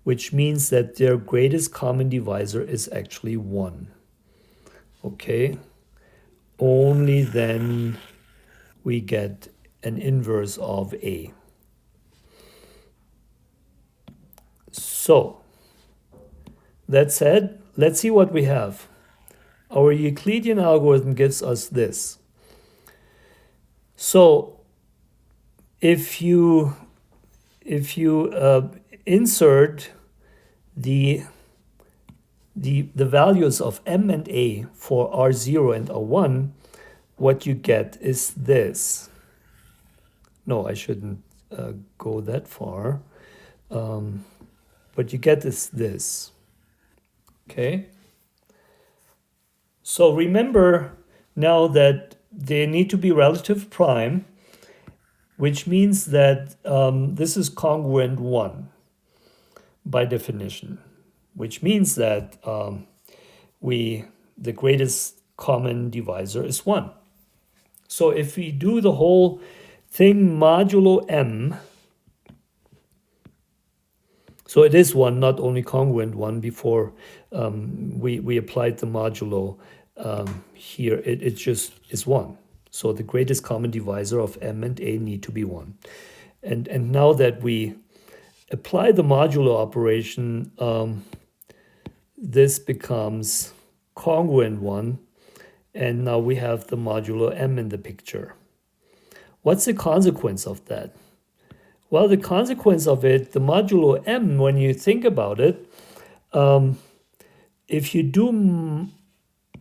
A: which means that their greatest common divisor is actually 1. Okay? Only then we get an inverse of A. So, that said, let's see what we have. Our Euclidean algorithm gives us this. So, if you insert the values of M and A for R0 and R1, what you get is this. No, I shouldn't go that far. But you get this. Okay? So remember now that they need to be relative prime, which means that this is congruent 1 by definition, which means that the greatest common divisor is 1. So if we do the whole thing modulo m, so it is 1, not only congruent 1 before we applied the modulo here, it just is 1. So the greatest common divisor of m and a need to be 1. And now that we apply the modulo operation, this becomes congruent 1, and now we have the modulo m in the picture. What's the consequence of that? Well, the consequence of it, the modulo m, when you think about it, if you do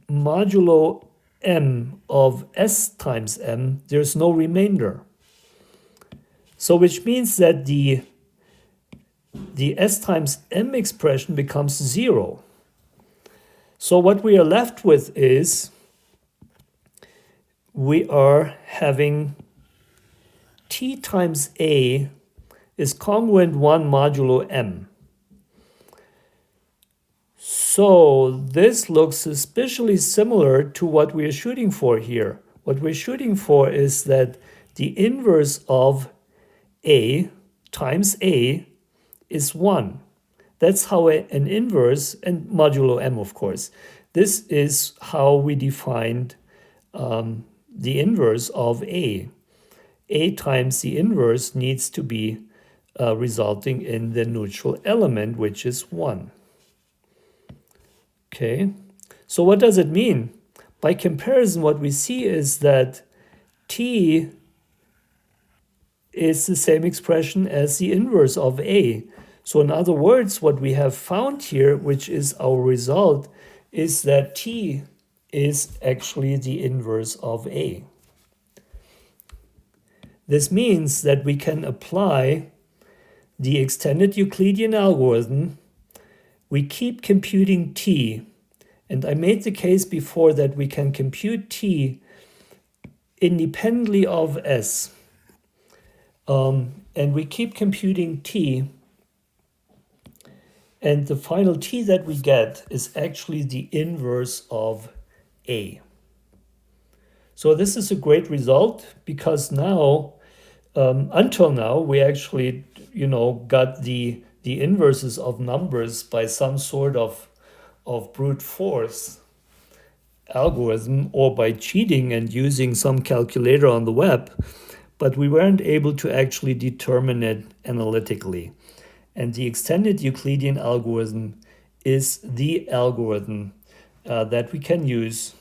A: modulo m of s times m, there's no remainder. So which means that the s times m expression becomes 0. So what we are left with is we are having t times a is congruent 1 modulo m. So this looks especially similar to what we are shooting for here. What we're shooting for is that the inverse of a times a is 1. That's how an inverse, and modulo m of course, this is how we defined the inverse of a. A times the inverse needs to be resulting in the neutral element, which is 1. Okay, so what does it mean? By comparison, what we see is that t is the same expression as the inverse of a. So in other words, what we have found here, which is our result, is that t is actually the inverse of a. This means that we can apply the extended Euclidean algorithm. We keep computing t, and I made the case before that we can compute t independently of s. And we keep computing t, and the final t that we get is actually the inverse of a. So this is a great result, because now, until now, we actually, got the inverses of numbers by some sort of brute force algorithm, or by cheating and using some calculator on the web, but we weren't able to actually determine it analytically. And the extended Euclidean algorithm is the algorithm that we can use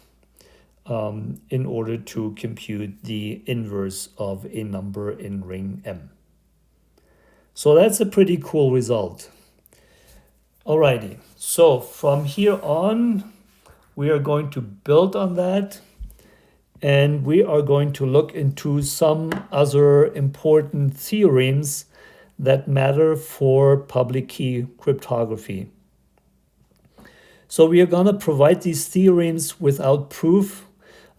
A: in order to compute the inverse of a number in ring M. So that's a pretty cool result. Alrighty, so from here on, we are going to build on that, and we are going to look into some other important theorems that matter for public key cryptography. So we are going to provide these theorems without proof.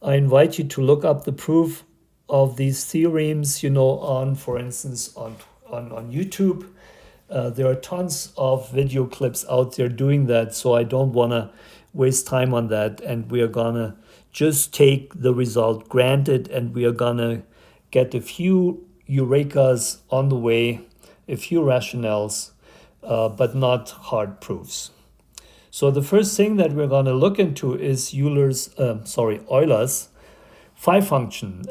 A: I invite you to look up the proof of these theorems, on, for instance, on YouTube. There are tons of video clips out there doing that, so I don't want to waste time on that. And we are going to just take the result granted, and we are going to get a few eurekas on the way, a few rationales, but not hard proofs. So the first thing that we're going to look into is Euler's phi function.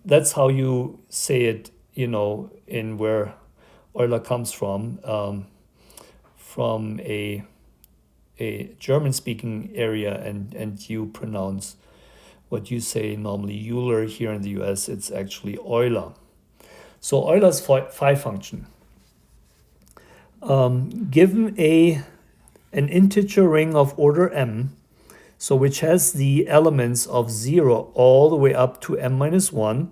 A: That's how you say it, in where Euler comes from a German-speaking area, and you pronounce what you say normally Euler. Here in the US, it's actually Euler. So Euler's phi function. Given an integer ring of order m, so which has the elements of 0 all the way up to m minus 1,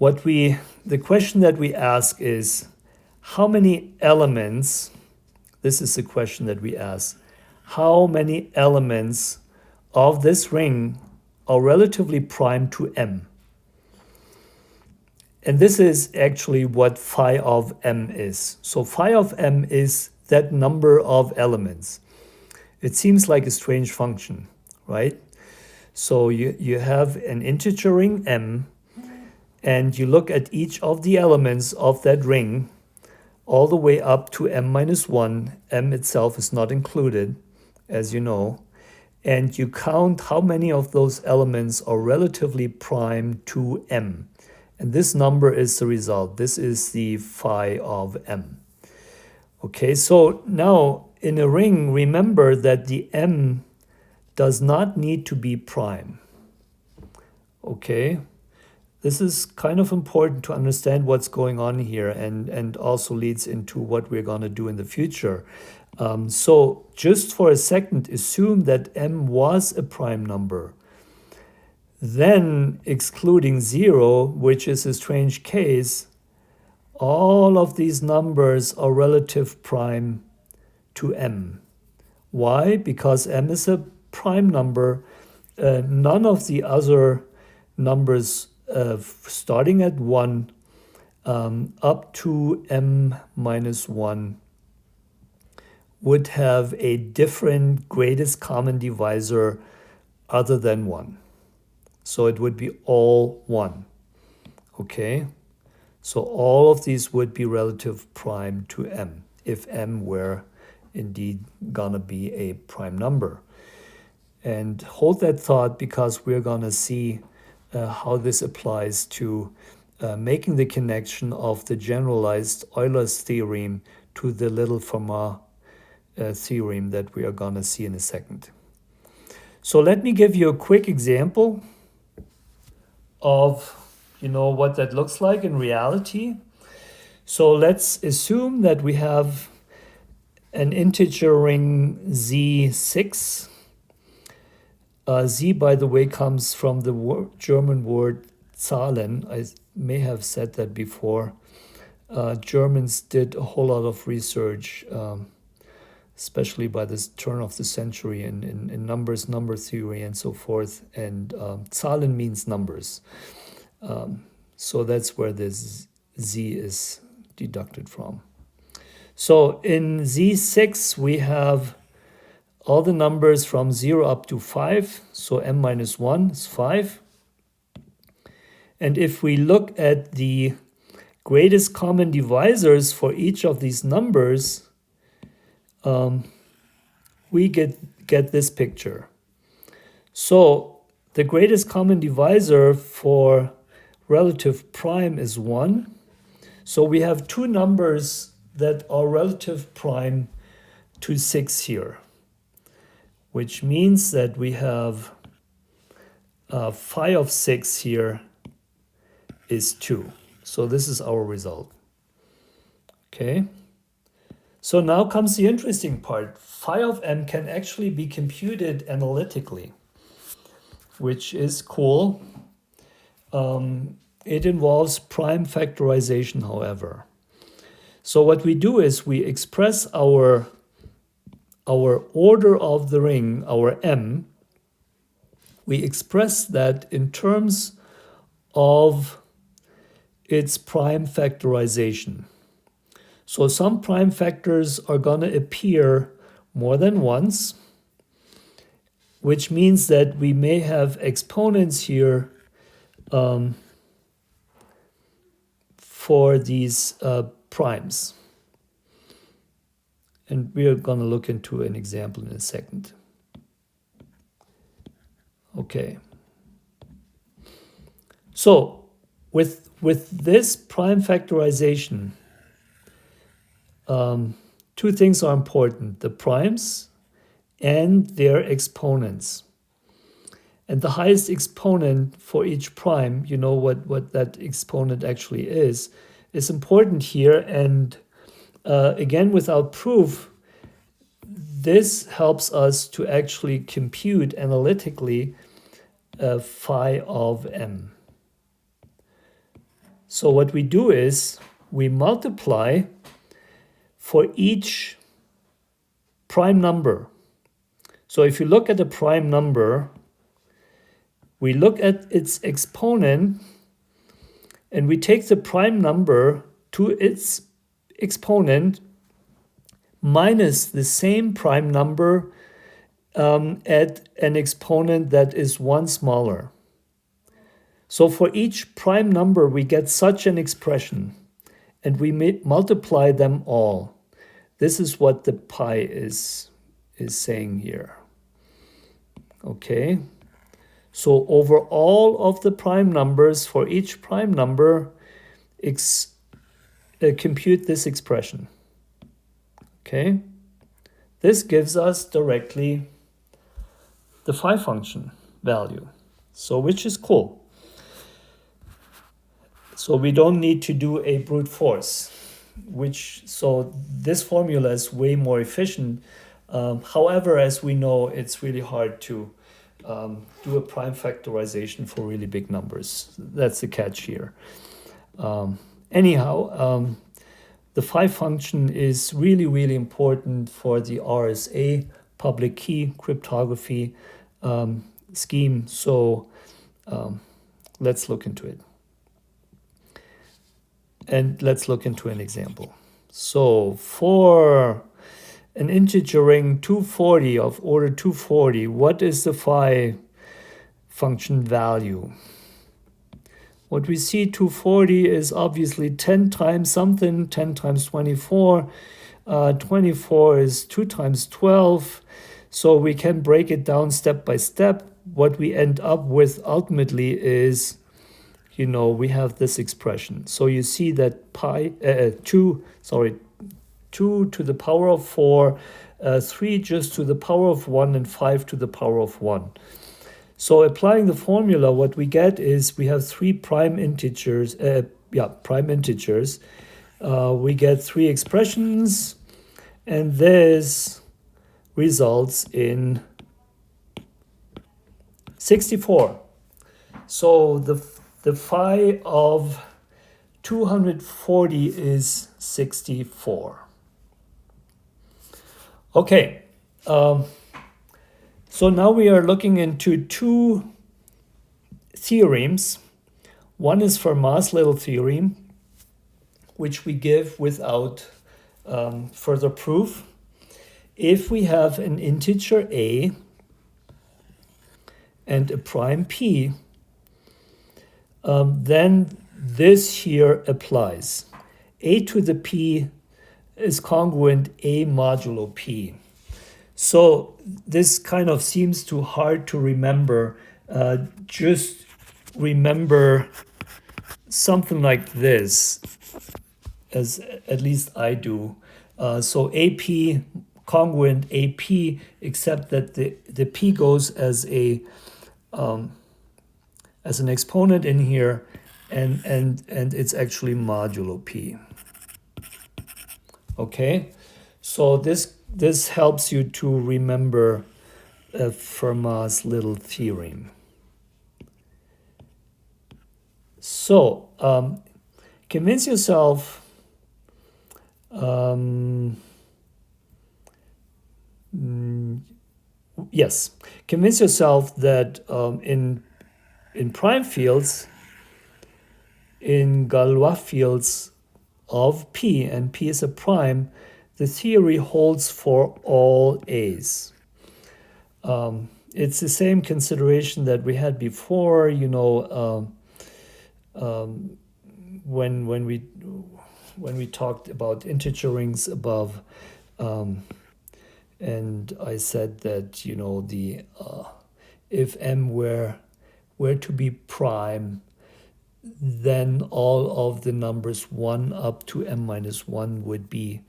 A: the question that we ask is, how many elements, this is the question that we ask, how many elements of this ring are relatively prime to m? And this is actually what phi of m is. So phi of m is that number of elements. It seems like a strange function, right? So you have an integer ring m, and you look at each of the elements of that ring all the way up to m minus 1. M itself is not included, as you know. And you count how many of those elements are relatively prime to m. And this number is the result. This is the phi of m. Okay, so now in a ring, remember that the m does not need to be prime. Okay, this is kind of important to understand what's going on here, and also leads into what we're going to do in the future. So just for a second, assume that m was a prime number. Then, excluding 0, which is a strange case, all of these numbers are relative prime to m. Why? Because m is a prime number. None of the other numbers starting at 1 up to m minus 1 would have a different greatest common divisor other than 1. So it would be all 1. Okay? So all of these would be relative prime to m, if m were indeed gonna be a prime number. And hold that thought, because we're gonna see how this applies to making the connection of the generalized Euler's theorem to the little Fermat theorem that we are gonna see in a second. So let me give you a quick example of what that looks like in reality. So let's assume that we have an integer ring Z6. Z, by the way, comes from the German word Zahlen. I may have said that before. Germans did a whole lot of research, especially by this turn of the century in numbers, number theory, and so forth. And Zahlen means numbers. So that's where this Z is deducted from. So in Z6, we have all the numbers from 0 up to 5. So m minus 1 is 5. And if we look at the greatest common divisors for each of these numbers, we get this picture. So the greatest common divisor for relative prime is 1. So we have two numbers that are relative prime to 6 here, which means that we have phi of 6 here is 2. So this is our result. Okay. So now comes the interesting part. Phi of m can actually be computed analytically, which is cool. It involves prime factorization, however. So what we do is we express our order of the ring, our m, we express that in terms of its prime factorization. So some prime factors are going to appear more than once, which means that we may have exponents here for these primes. And we are going to look into an example in a second. Okay. So with this prime factorization, two things are important: the primes and their exponents. And the highest exponent for each prime, you know what that exponent actually is important here. And again, without proof, this helps us to actually compute analytically phi of m. So what we do is we multiply for each prime number. So if you look at a prime number, we look at its exponent, and we take the prime number to its exponent minus the same prime number at an exponent that is one smaller. So for each prime number, we get such an expression, and we multiply them all. This is what the pi is saying here. Okay, so over all of the prime numbers, for each prime number, compute this expression. Okay, this gives us directly the phi function value, so which is cool. So we don't need to do a brute force, so this formula is way more efficient. However, as we know, it's really hard to do a prime factorization for really big numbers. That's the catch here. Anyhow, the phi function is really, really important for the RSA public key cryptography scheme. So let's look into it. And let's look into an example. So for an integer ring 240 of order 240, what is the phi function value? What we see 240 is obviously 10 times something, 10 times 24. 24 is 2 times 12. So we can break it down step by step. What we end up with ultimately is, we have this expression. So you see that 2 to the power of 4, 3 just to the power of 1, and 5 to the power of 1. So applying the formula, what we get is we have 3 prime integers. We get 3 expressions, and this results in 64. So the phi of 240 is 64. Okay, so now we are looking into 2 theorems. One is Fermat's little theorem, which we give without further proof. If we have an integer a and a prime p, then this here applies. A to the p is congruent a modulo p. So this kind of seems too hard to remember. Just remember something like this, as at least I do. So AP congruent AP, except that the p goes as an exponent in here, and it's actually modulo p. Okay, so this helps you to remember Fermat's little theorem. So convince yourself convince yourself that in prime fields, in Galois fields of P, and P is a prime, the theory holds for all A's. It's the same consideration that we had before, when we talked about integer rings above, and I said that if M were to be prime, then all of the numbers 1 up to m minus 1 would be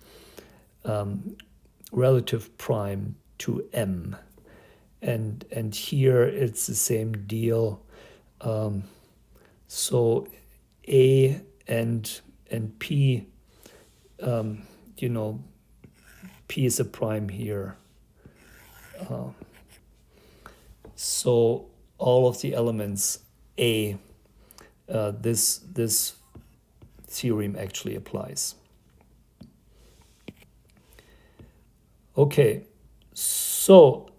A: relative prime to m, and here it's the same deal. So A and P, P is a prime here. So all of the elements A, this theorem actually applies. Okay, so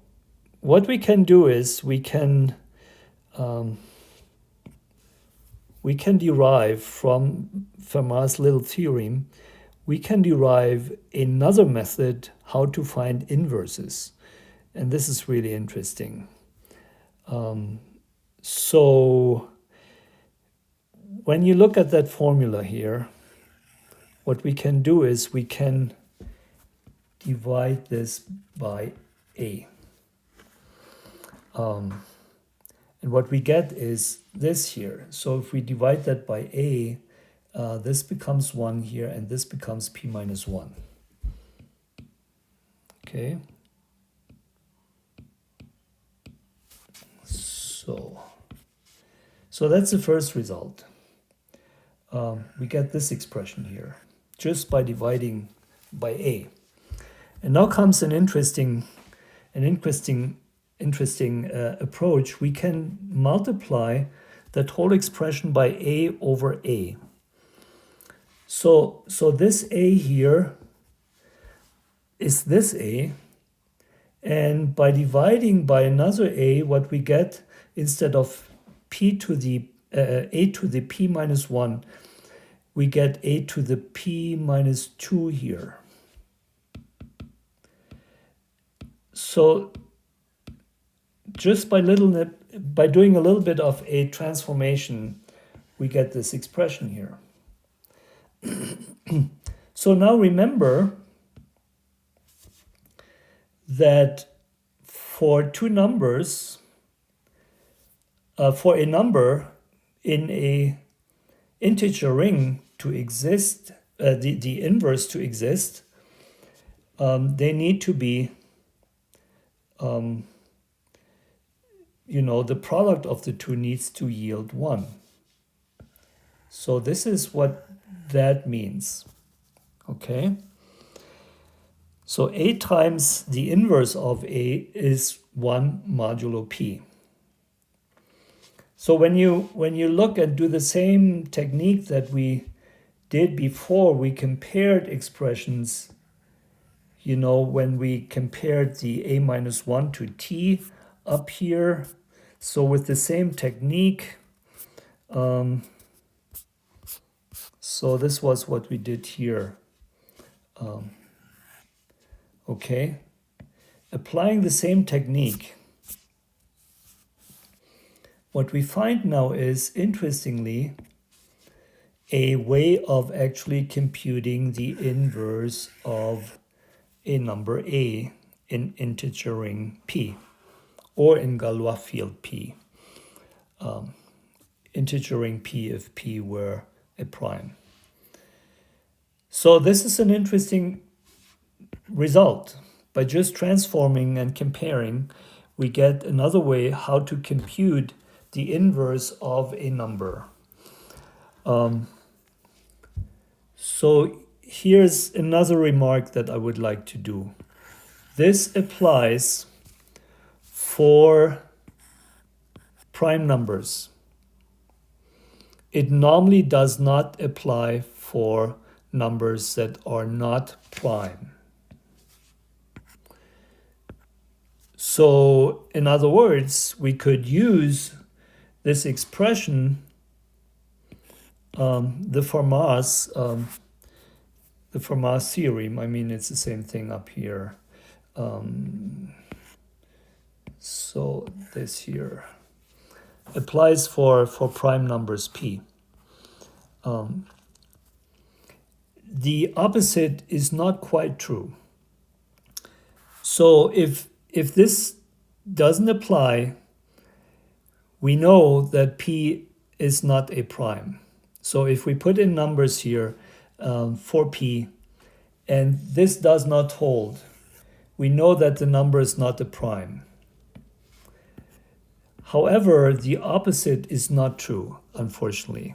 A: what we can do is we can we can derive from Fermat's little theorem, we can derive another method how to find inverses. And this is really interesting. So when you look at that formula here, what we can do is we can divide this by A. And what we get is this here. So if we divide that by A, this becomes 1 here, and this becomes P minus 1. Okay. So that's the first result. We get this expression here, just by dividing by A. And now comes an interesting approach. We can multiply that whole expression by A over A. So this A here is this A, and by dividing by another A, what we get, instead of P to the A to the P minus 1, we get A to the P minus 2 here. So just by doing a little bit of a transformation, we get this expression here. So now remember that for two numbers, for a number in a integer ring to exist, the inverse to exist, they need to be, the product of the two needs to yield 1. So this is what that means. Okay. So A times the inverse of A is 1 modulo P. So when you look and do the same technique that we did before, we compared expressions, when we compared the A minus 1 to T up here. So with the same technique, so this was what we did here. Okay, applying the same technique, what we find now is, interestingly, a way of actually computing the inverse of a number A in integer ring P, or in Galois field P. Integer ring P if P were a prime. So this is an interesting result. By just transforming and comparing, we get another way how to compute the inverse of a number. So here's another remark that I would like to do. This applies for prime numbers. It normally does not apply for numbers that are not prime. So, in other words, we could use this expression, the Fermat's theorem. I mean, it's the same thing up here. So this here applies for prime numbers P. The opposite is not quite true. So if this doesn't apply, we know that P is not a prime. So if we put in numbers here for P, and this does not hold, we know that the number is not a prime. However, the opposite is not true, unfortunately.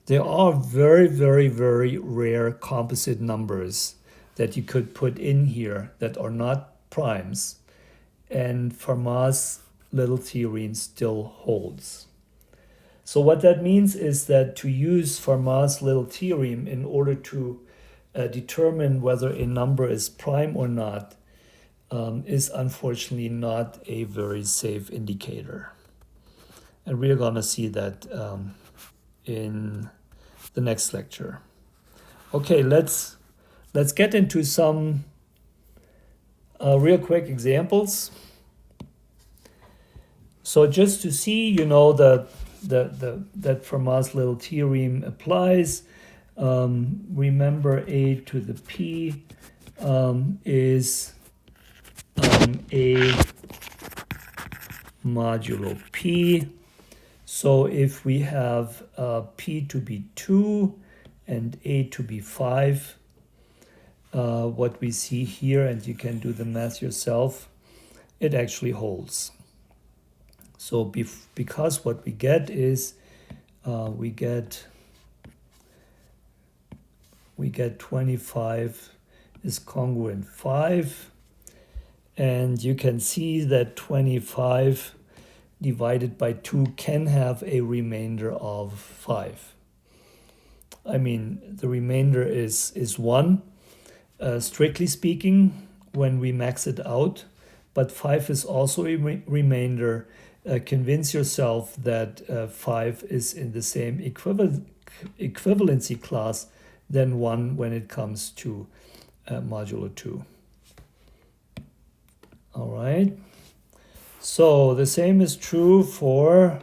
A: There are very, very, very rare composite numbers that you could put in here that are not primes, and Fermat's little theorem still holds. So what that means is that to use Fermat's little theorem in order to determine whether a number is prime or not is unfortunately not a very safe indicator. And we're going to see that in the next lecture. Okay, let's get into some real quick examples. So just to see, that Fermat's little theorem applies. Remember, a to the p is a modulo p. So if we have p to be 2 and a to be 5, what we see here, and you can do the math yourself, it actually holds. So because what we get is we get 25 is congruent 5, and you can see that 25 divided by 2 can have a remainder of 5. I mean, the remainder is 1, strictly speaking, when we max it out, but 5 is also a remainder. Convince yourself that 5 is in the same equivalency class than 1 when it comes to modulo 2. All right. So the same is true for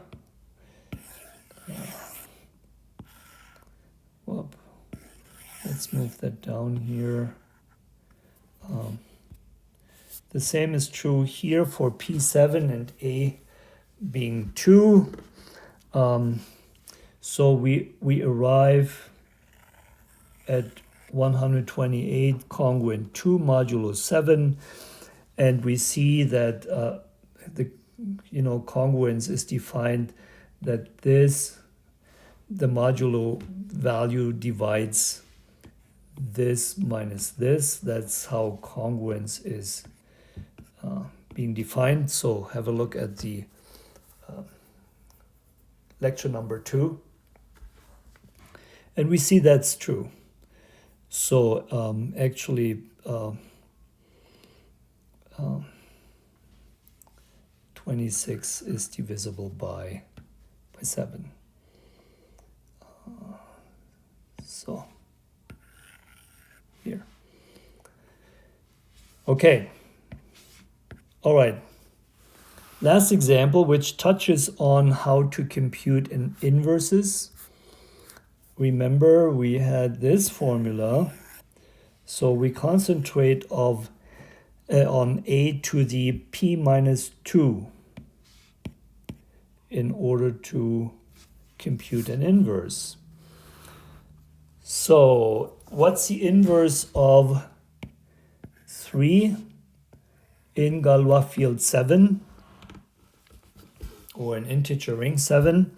A: let's move that down here. The same is true here for P7 and A being 2. So we arrive at 128 congruent 2 modulo 7, and we see that the congruence is defined that the modulo value divides this minus this. That's how congruence is being defined. So have a look at the lecture number 2, and we see that's true. So actually 26 is divisible by 7. So here. Okay. All right. Last example, which touches on how to compute in inverses. Remember, we had this formula. So we concentrate on a to the p minus 2 in order to compute an inverse. So what's the inverse of 3 in Galois field 7, or an integer ring 7?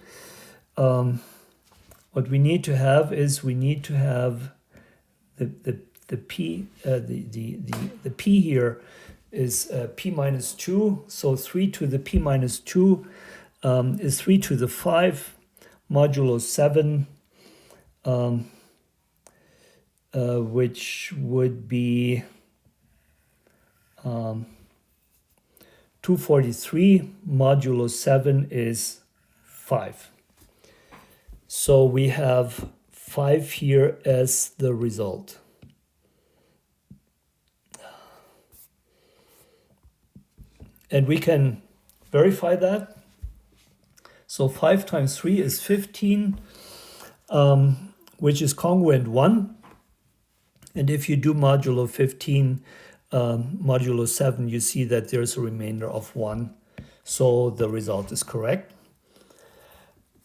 A: What we need to have is the p the p here is p minus 2. So 3 to the p minus 2 is 3 to the 5 modulo 7, which would be 243 modulo 7 is 5. So we have 5 here as the result. And we can verify that. So 5 times 3 is 15, which is congruent 1. And if you do modulo 15, modulo 7, you see that there's a remainder of 1. So the result is correct.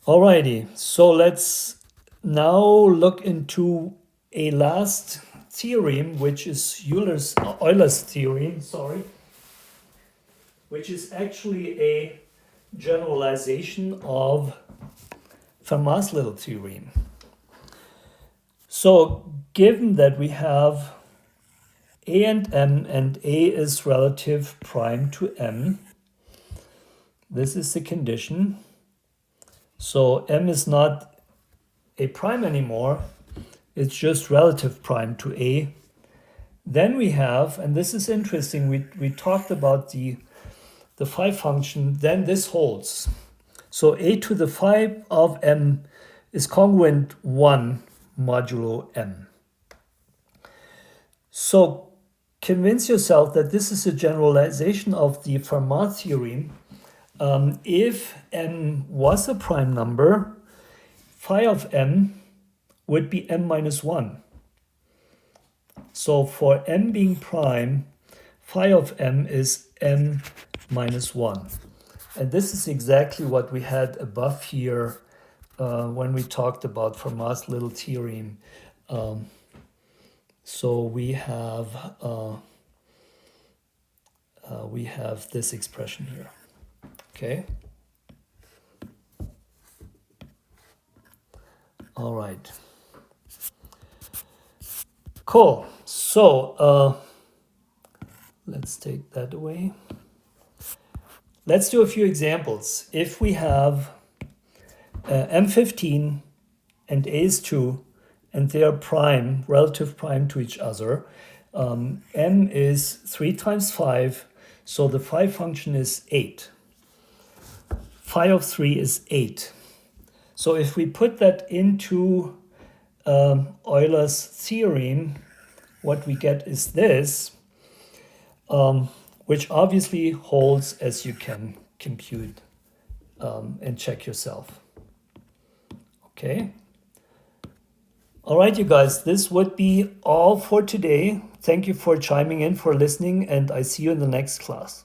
A: Alrighty, so let's now look into a last theorem, which is Euler's theorem, which is actually a generalization of Fermat's little theorem. So given that we have A and M, and A is relative prime to M, this is the condition. So M is not a prime anymore, it's just relative prime to A. Then we have, and this is interesting, we talked about the phi function, then this holds. So A to the phi of M is congruent 1 modulo m. So convince yourself that this is a generalization of the Fermat theorem. If m was a prime number, phi of m would be m minus 1. So for m being prime, phi of m is m minus 1. And this is exactly what we had above here when we talked about Fermat's little theorem. So we have this expression here. Okay. All right. Cool. So let's take that away. Let's do a few examples. If we have M15 and A is 2, and they are prime, relative prime to each other, M is 3 times 5, so the phi function is 8. Phi of 3 is 8. So if we put that into Euler's theorem, what we get is this, which obviously holds as you can compute and check yourself. Okay. All right, you guys, this would be all for today. Thank you for chiming in, for listening, and I see you in the next class.